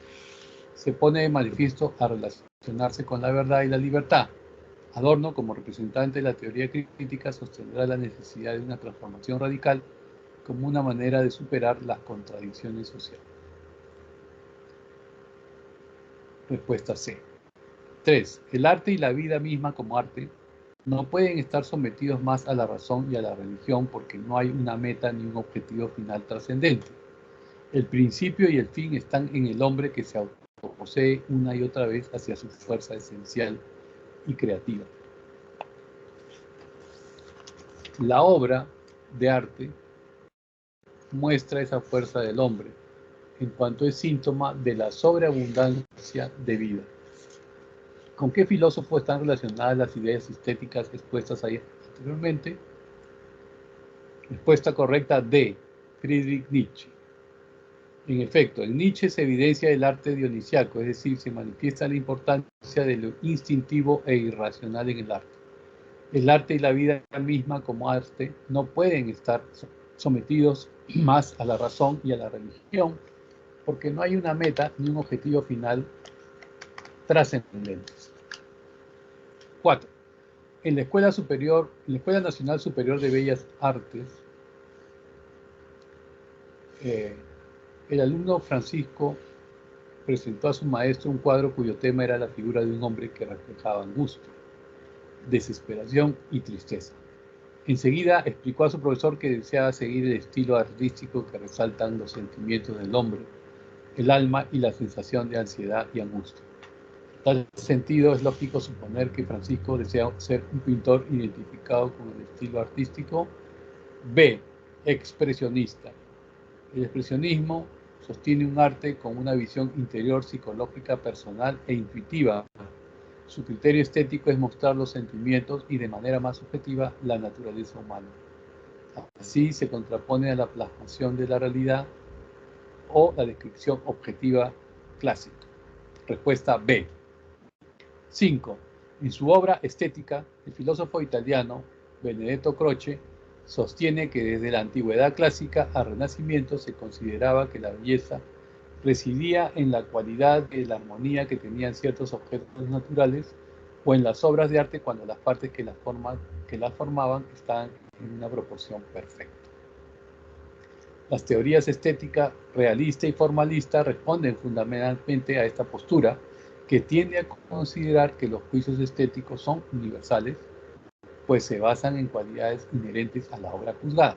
se pone de manifiesto a relacionarse con la verdad y la libertad. Adorno, como representante de la teoría crítica, sostendrá la necesidad de una transformación radical como una manera de superar las contradicciones sociales. Respuesta C. 3. El arte y la vida misma como arte no pueden estar sometidos más a la razón y a la religión porque no hay una meta ni un objetivo final trascendente. El principio y el fin están en el hombre que se autoposee una y otra vez hacia su fuerza esencial y creativa. La obra de arte muestra esa fuerza del hombre, en cuanto es síntoma de la sobreabundancia de vida. ¿Con qué filósofo están relacionadas las ideas estéticas expuestas ahí anteriormente? Respuesta correcta D. Friedrich Nietzsche. En efecto, en Nietzsche se evidencia el arte dionisiaco, es decir, se manifiesta la importancia de lo instintivo e irracional en el arte. El arte y la vida misma como arte no pueden estar sometidos más a la razón y a la religión, porque no hay una meta ni un objetivo final trascendentes. 4. En la Escuela Nacional Superior de Bellas Artes, el alumno Francisco presentó a su maestro un cuadro cuyo tema era la figura de un hombre que reflejaba angustia, desesperación y tristeza. Enseguida explicó a su profesor que deseaba seguir el estilo artístico que resaltan los sentimientos del hombre, el alma y la sensación de ansiedad y angustia. En tal sentido, es lógico suponer que Francisco desea ser un pintor identificado con el estilo artístico. B. Expresionista. El expresionismo sostiene un arte con una visión interior, psicológica, personal e intuitiva. Su criterio estético es mostrar los sentimientos y de manera más objetiva la naturaleza humana. Así se contrapone a la plasmación de la realidad o la descripción objetiva clásica. Respuesta B. 5. En su obra Estética, el filósofo italiano Benedetto Croce sostiene que desde la antigüedad clásica al Renacimiento se consideraba que la belleza residía en la cualidad de la armonía que tenían ciertos objetos naturales o en las obras de arte cuando las partes que las formaban estaban en una proporción perfecta. Las teorías estética realista y formalista responden fundamentalmente a esta postura que tiende a considerar que los juicios estéticos son universales, pues se basan en cualidades inherentes a la obra juzgada.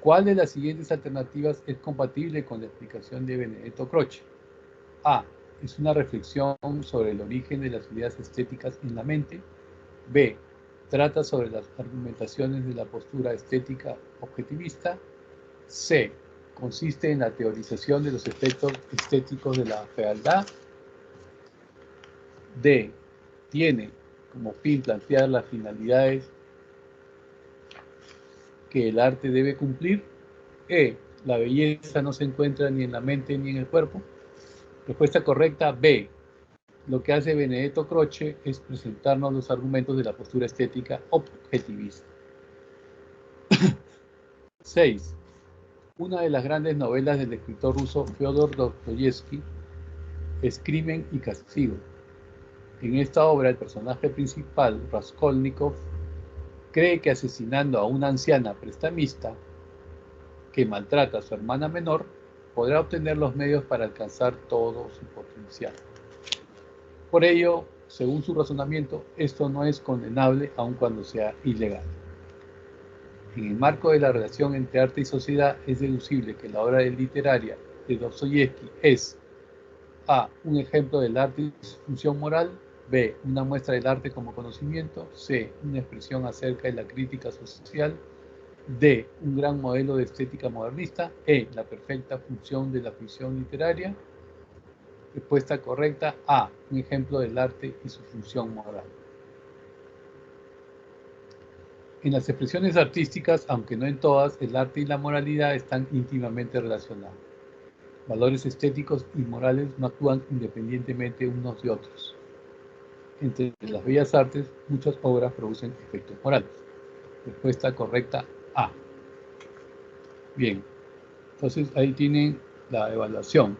¿Cuál de las siguientes alternativas es compatible con la explicación de Benedetto Croce? A. Es una reflexión sobre el origen de las ideas estéticas en la mente. B. Trata sobre las argumentaciones de la postura estética objetivista. C. Consiste en la teorización de los efectos estéticos de la fealdad. D. Tiene como fin plantear las finalidades que el arte debe cumplir. E. La belleza no se encuentra ni en la mente ni en el cuerpo. Respuesta correcta, B. Lo que hace Benedetto Croce es presentarnos los argumentos de la postura estética objetivista. 6. Una de las grandes novelas del escritor ruso Fyodor Dostoyevsky es Crimen y Castigo. En esta obra, el personaje principal, Raskolnikov, cree que asesinando a una anciana prestamista que maltrata a su hermana menor, podrá obtener los medios para alcanzar todo su potencial. Por ello, según su razonamiento, esto no es condenable aun cuando sea ilegal. En el marco de la relación entre arte y sociedad, es deducible que la obra literaria de Dostoyevsky es A. Un ejemplo del arte y su función moral. B. Una muestra del arte como conocimiento. C. Una expresión acerca de la crítica social. D. Un gran modelo de estética modernista. E. La perfecta función de la ficción literaria. Respuesta correcta, A. Un ejemplo del arte y su función moral. En las expresiones artísticas, aunque no en todas, el arte y la moralidad están íntimamente relacionados. Valores estéticos y morales no actúan independientemente unos de otros. Entre las bellas artes, muchas obras producen efectos morales. Respuesta correcta, A. Bien, entonces ahí tienen la evaluación.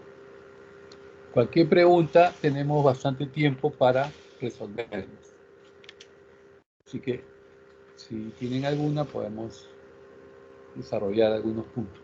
Cualquier pregunta, tenemos bastante tiempo para resolverlas. Así que si tienen alguna, podemos desarrollar algunos puntos.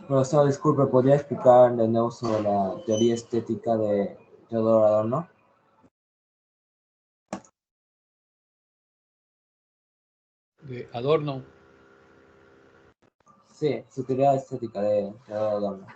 Profesor, disculpe, ¿podría explicar de nuevo sobre la teoría estética de Teodoro Adorno? De Adorno. Sí, su teoría estética de Teodoro Adorno.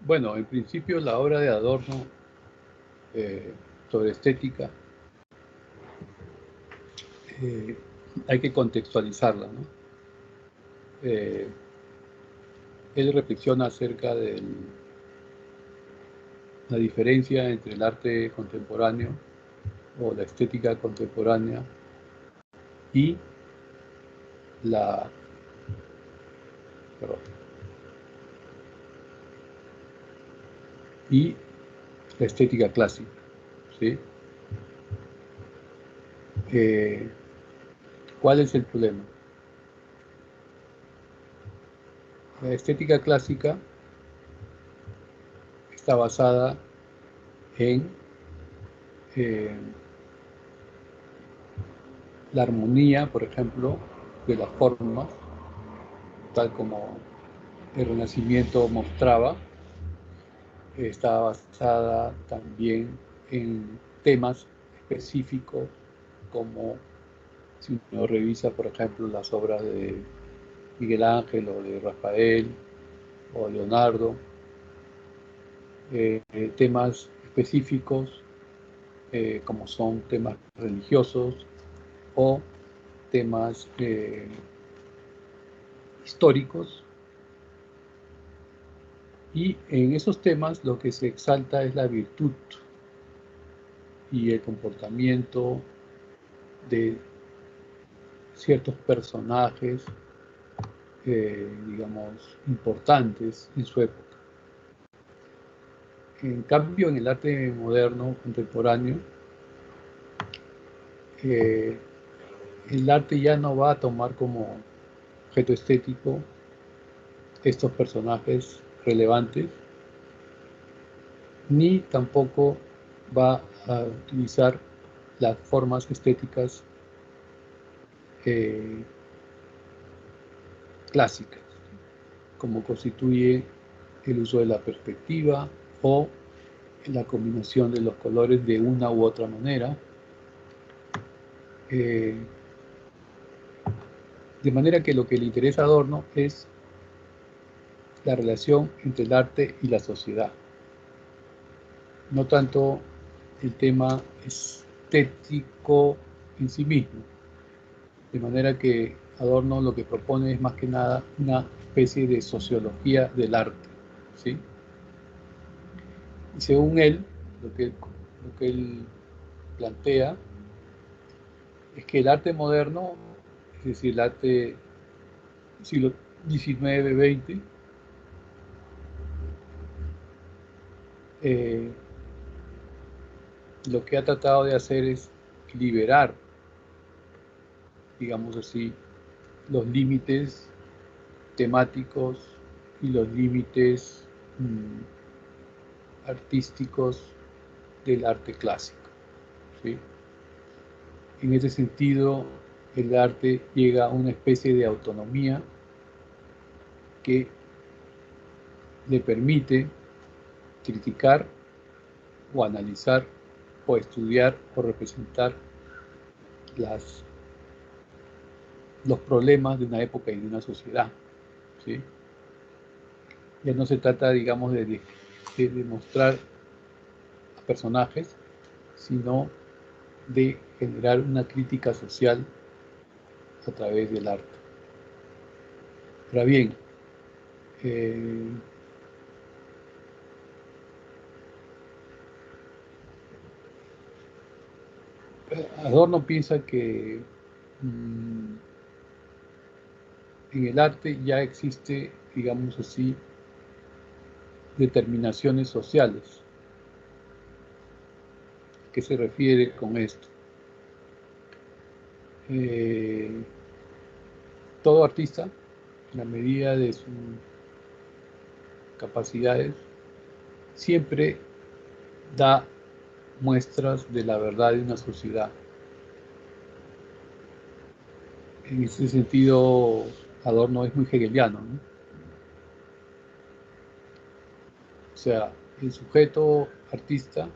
Bueno, en principio la obra de Adorno sobre estética hay que contextualizarla, ¿no? Él reflexiona acerca de la diferencia entre el arte contemporáneo o la estética contemporánea y la, perdón, y la estética clásica, ¿sí? ¿Cuál es el problema? La estética clásica está basada en la armonía, por ejemplo, de las formas, tal como el Renacimiento mostraba. Está basada también en temas específicos, como si uno revisa, por ejemplo, las obras de Miguel Ángel o de Rafael o Leonardo, temas específicos como son temas religiosos o temas históricos, y en esos temas lo que se exalta es la virtud y el comportamiento de ciertos personajes, digamos, importantes en su época. En cambio, en el arte moderno, contemporáneo, eh, el arte ya no va a tomar como objeto estético estos personajes relevantes, ni tampoco va a utilizar las formas estéticas eh, clásicas, como constituye el uso de la perspectiva o la combinación de los colores de una u otra manera. Eh, de manera que lo que le interesa a Adorno es la relación entre el arte y la sociedad, no tanto el tema estético en sí mismo. De manera que Adorno lo que propone es más que nada una especie de sociología del arte, ¿sí? Y según él, lo que él plantea es que el arte moderno, es decir, el arte siglo XIX-XX, lo que ha tratado de hacer es liberar, digamos así, los límites temáticos y los límites artísticos del arte clásico, ¿sí? En ese sentido, el arte llega a una especie de autonomía que le permite criticar o analizar o estudiar o representar los problemas de una época y de una sociedad, ¿sí? Ya no se trata, digamos, de demostrar a personajes, sino de generar una crítica social a través del arte. Ahora bien, Adorno piensa que en el arte ya existe, digamos así, determinaciones sociales. ¿A qué se refiere con esto? Todo artista, en la medida de sus capacidades, siempre da muestras de la verdad de una sociedad. En ese sentido, Adorno es muy hegeliano, ¿no? O sea, el sujeto artista,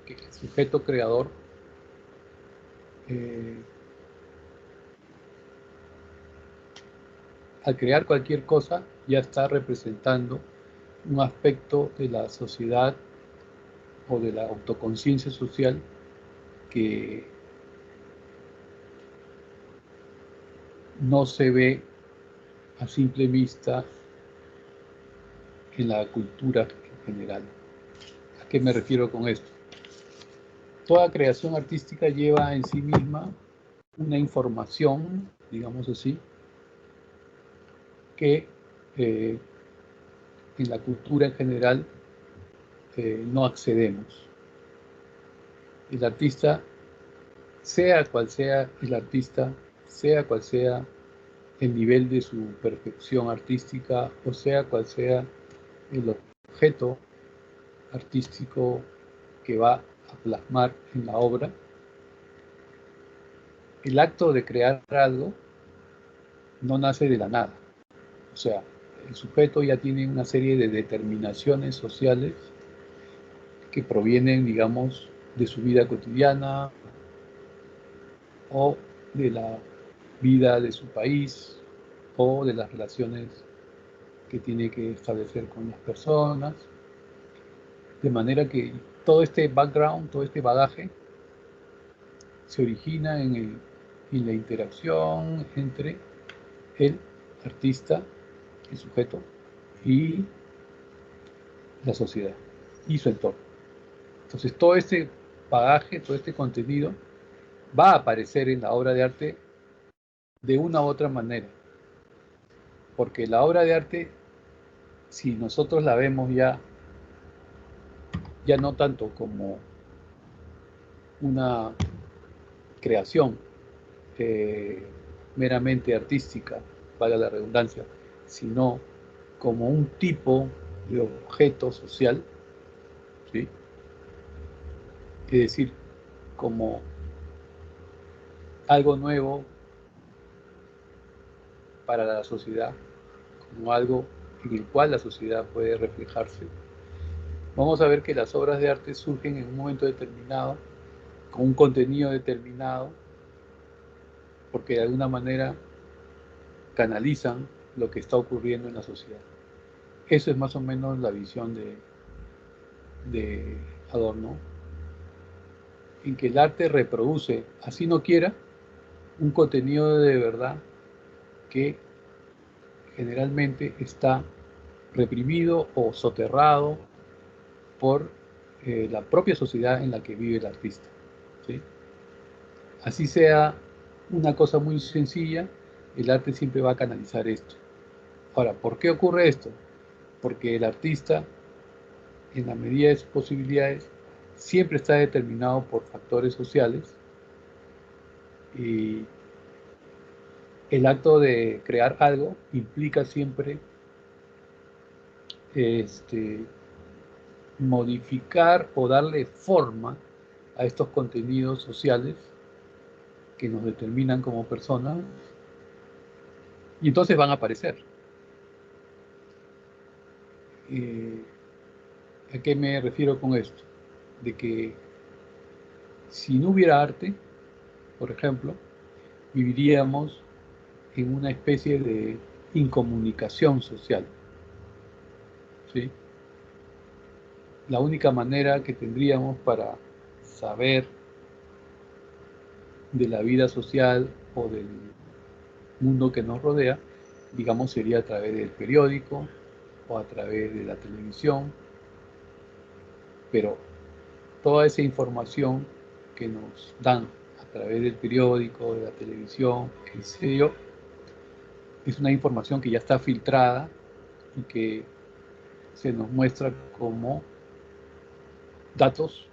el sujeto creador, al crear cualquier cosa, ya está representando un aspecto de la sociedad o de la autoconciencia social que no se ve a simple vista en la cultura en general. ¿A qué me refiero con esto? Toda creación artística lleva en sí misma una información, digamos así, que en la cultura en general no accedemos. El artista, sea cual sea el artista, sea cual sea el nivel de su perfección artística o sea cual sea el objeto artístico que va a plasmar en la obra, el acto de crear algo no nace de la nada. O sea, el sujeto ya tiene una serie de determinaciones sociales que provienen, digamos, de su vida cotidiana o de la vida de su país o de las relaciones que tiene que establecer con las personas. De manera que todo este background, todo este bagaje, se origina en la interacción entre el artista, el sujeto, y la sociedad, y su entorno. Entonces todo este bagaje, todo este contenido, va a aparecer en la obra de arte de una u otra manera. Porque la obra de arte, si nosotros la vemos ya no tanto como una creación meramente artística, valga la redundancia, sino como un tipo de objeto social, ¿sí? Es decir, como algo nuevo para la sociedad, como algo en el cual la sociedad puede reflejarse. Vamos a ver que las obras de arte surgen en un momento determinado, con un contenido determinado, porque de alguna manera canalizan lo que está ocurriendo en la sociedad. Eso es más o menos la visión de Adorno, en que el arte reproduce, así no quiera, un contenido de verdad que generalmente está reprimido o soterrado por la propia sociedad en la que vive el artista, ¿sí? Así sea una cosa muy sencilla, el arte siempre va a canalizar esto. Ahora, ¿por qué ocurre esto? Porque el artista, en la medida de sus posibilidades, siempre está determinado por factores sociales y el acto de crear algo implica siempre modificar o darle forma a estos contenidos sociales que nos determinan como personas y entonces van a aparecer. ¿A qué me refiero con esto? De que si no hubiera arte, por ejemplo, viviríamos en una especie de incomunicación social, ¿sí? La única manera que tendríamos para saber de la vida social o del mundo que nos rodea, digamos, sería a través del periódico o a través de la televisión, pero toda esa información que nos dan a través del periódico, de la televisión, en serio, es una información que ya está filtrada y que se nos muestra como datos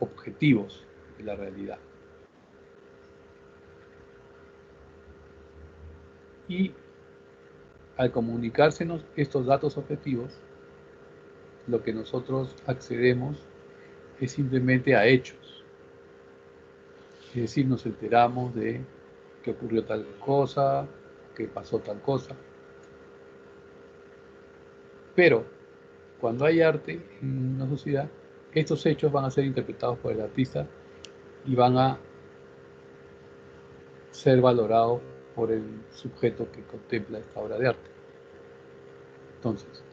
objetivos de la realidad. Y al comunicársenos estos datos objetivos, lo que nosotros accedemos es simplemente a hechos. Es decir, nos enteramos de que ocurrió tal cosa, que pasó tal cosa. Pero cuando hay arte en una sociedad, estos hechos van a ser interpretados por el artista y van a ser valorados por el sujeto que contempla esta obra de arte. Entonces,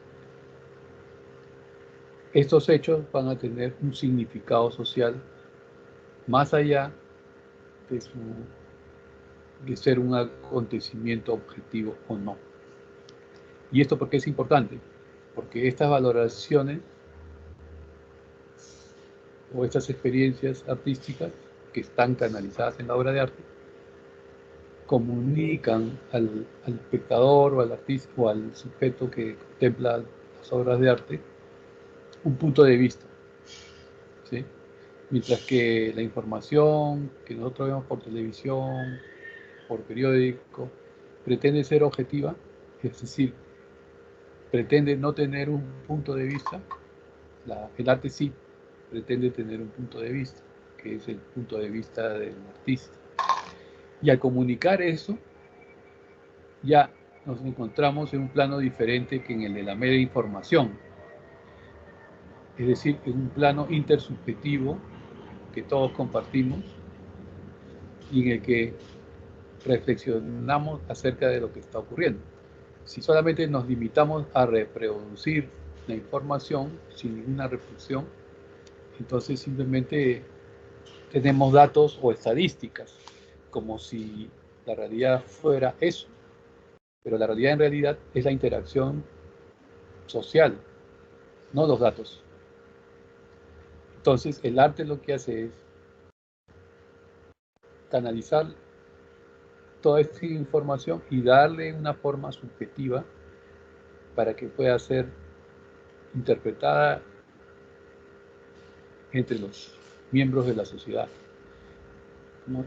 estos hechos van a tener un significado social más allá de ser un acontecimiento objetivo o no. ¿Y esto por qué es importante? Porque estas valoraciones o estas experiencias artísticas que están canalizadas en la obra de arte comunican al espectador o al artista o al sujeto que contempla las obras de arte un punto de vista, ¿sí? Mientras que la información que nosotros vemos por televisión, por periódico, pretende ser objetiva, es decir, pretende no tener un punto de vista, el arte sí pretende tener un punto de vista, que es el punto de vista del artista. Y al comunicar eso, ya nos encontramos en un plano diferente que en el de la mera información, es decir, en un plano intersubjetivo que todos compartimos y en el que reflexionamos acerca de lo que está ocurriendo. Si solamente nos limitamos a reproducir la información sin ninguna reflexión, entonces simplemente tenemos datos o estadísticas, como si la realidad fuera eso. Pero la realidad en realidad es la interacción social, no los datos. Entonces el arte lo que hace es canalizar toda esta información y darle una forma subjetiva para que pueda ser interpretada entre los miembros de la sociedad.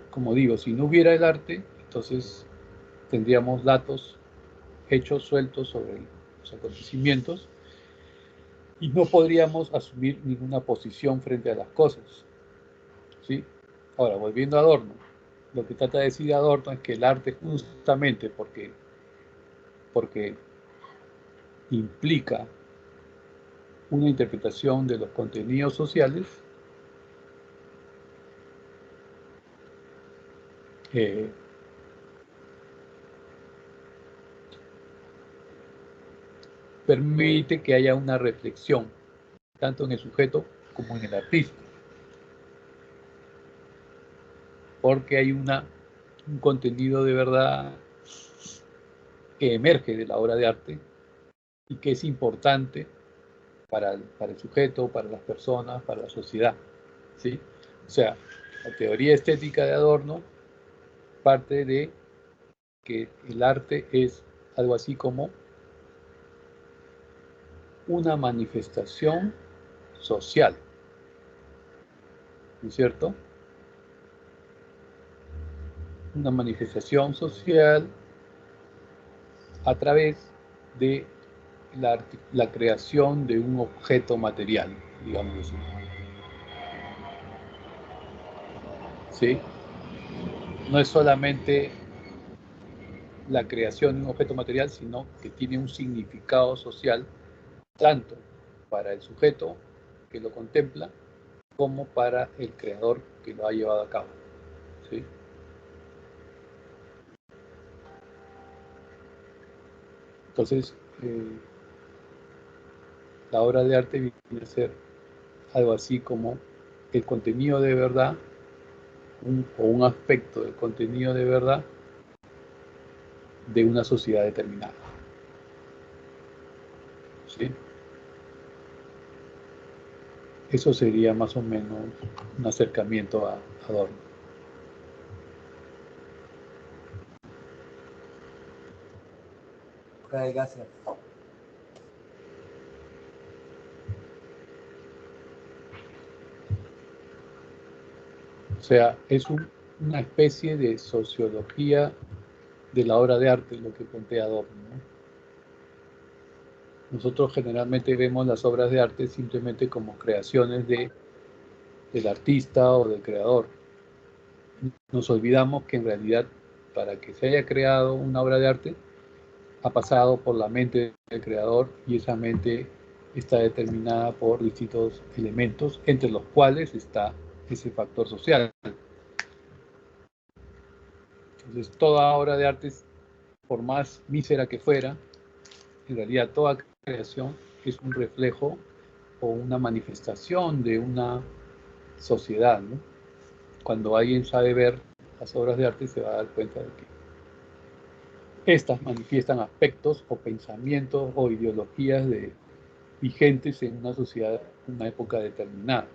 Como digo, si no hubiera el arte, entonces tendríamos datos, hechos sueltos sobre los acontecimientos y no podríamos asumir ninguna posición frente a las cosas, ¿sí? Ahora, volviendo a Adorno, lo que trata de decir Adorno es que el arte justamente porque implica una interpretación de los contenidos sociales, permite que haya una reflexión, tanto en el sujeto como en el artista, porque hay un contenido de verdad que emerge de la obra de arte y que es importante para el sujeto, para las personas, para la sociedad, ¿sí? O sea, la teoría estética de Adorno parte de que el arte es algo así como una manifestación social, ¿no es cierto? Una manifestación social a través de la creación de un objeto material, digamos así. ¿Sí? No es solamente la creación de un objeto material, sino que tiene un significado social tanto para el sujeto que lo contempla como para el creador que lo ha llevado a cabo. ¿Sí? Entonces, la obra de arte viene a ser algo así como el contenido de verdad o un aspecto del contenido de verdad de una sociedad determinada. ¿Sí? Eso sería más o menos un acercamiento a Adorno. Ok, gracias. O sea, es una especie de sociología de la obra de arte, lo que plantea Adorno, ¿no? Nosotros generalmente vemos las obras de arte simplemente como creaciones del artista o del creador. Nos olvidamos que en realidad para que se haya creado una obra de arte ha pasado por la mente del creador y esa mente está determinada por distintos elementos, entre los cuales está ese factor social. Entonces, toda obra de arte, por más mísera que fuera, en realidad toda creación es un reflejo o una manifestación de una sociedad, ¿no? Cuando alguien sabe ver las obras de arte se va a dar cuenta de que estas manifiestan aspectos o pensamientos o ideologías vigentes en una sociedad, en una época determinada.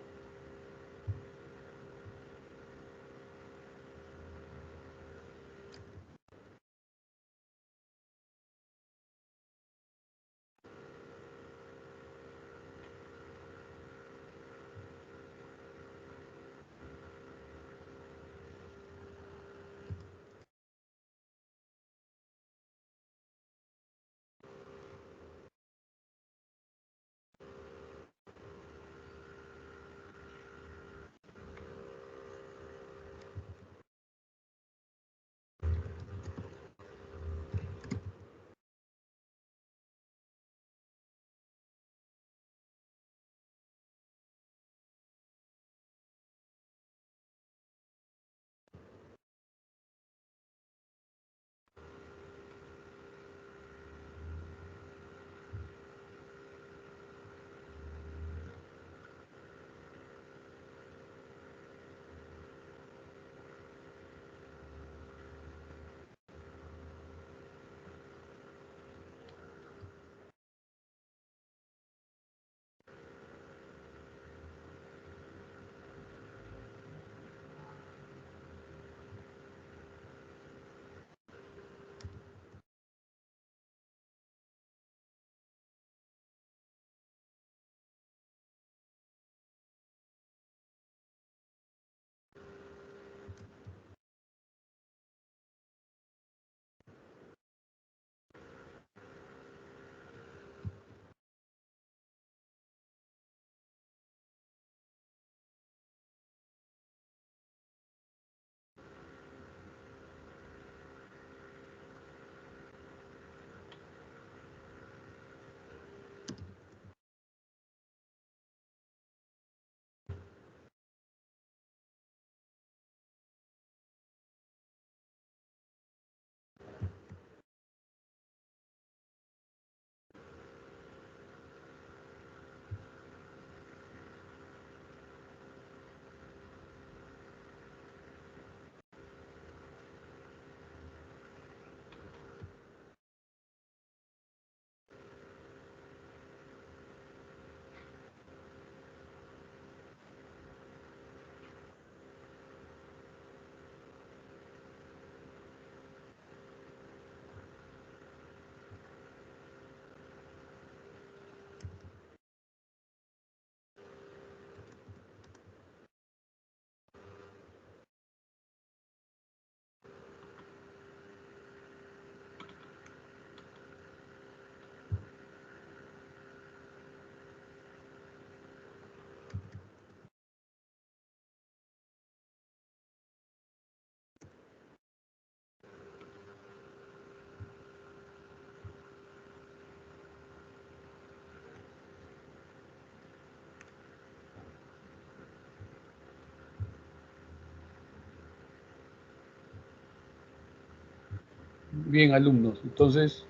Bien, alumnos, entonces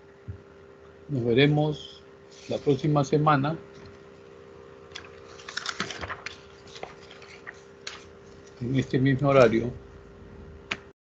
nos veremos la próxima semana en este mismo horario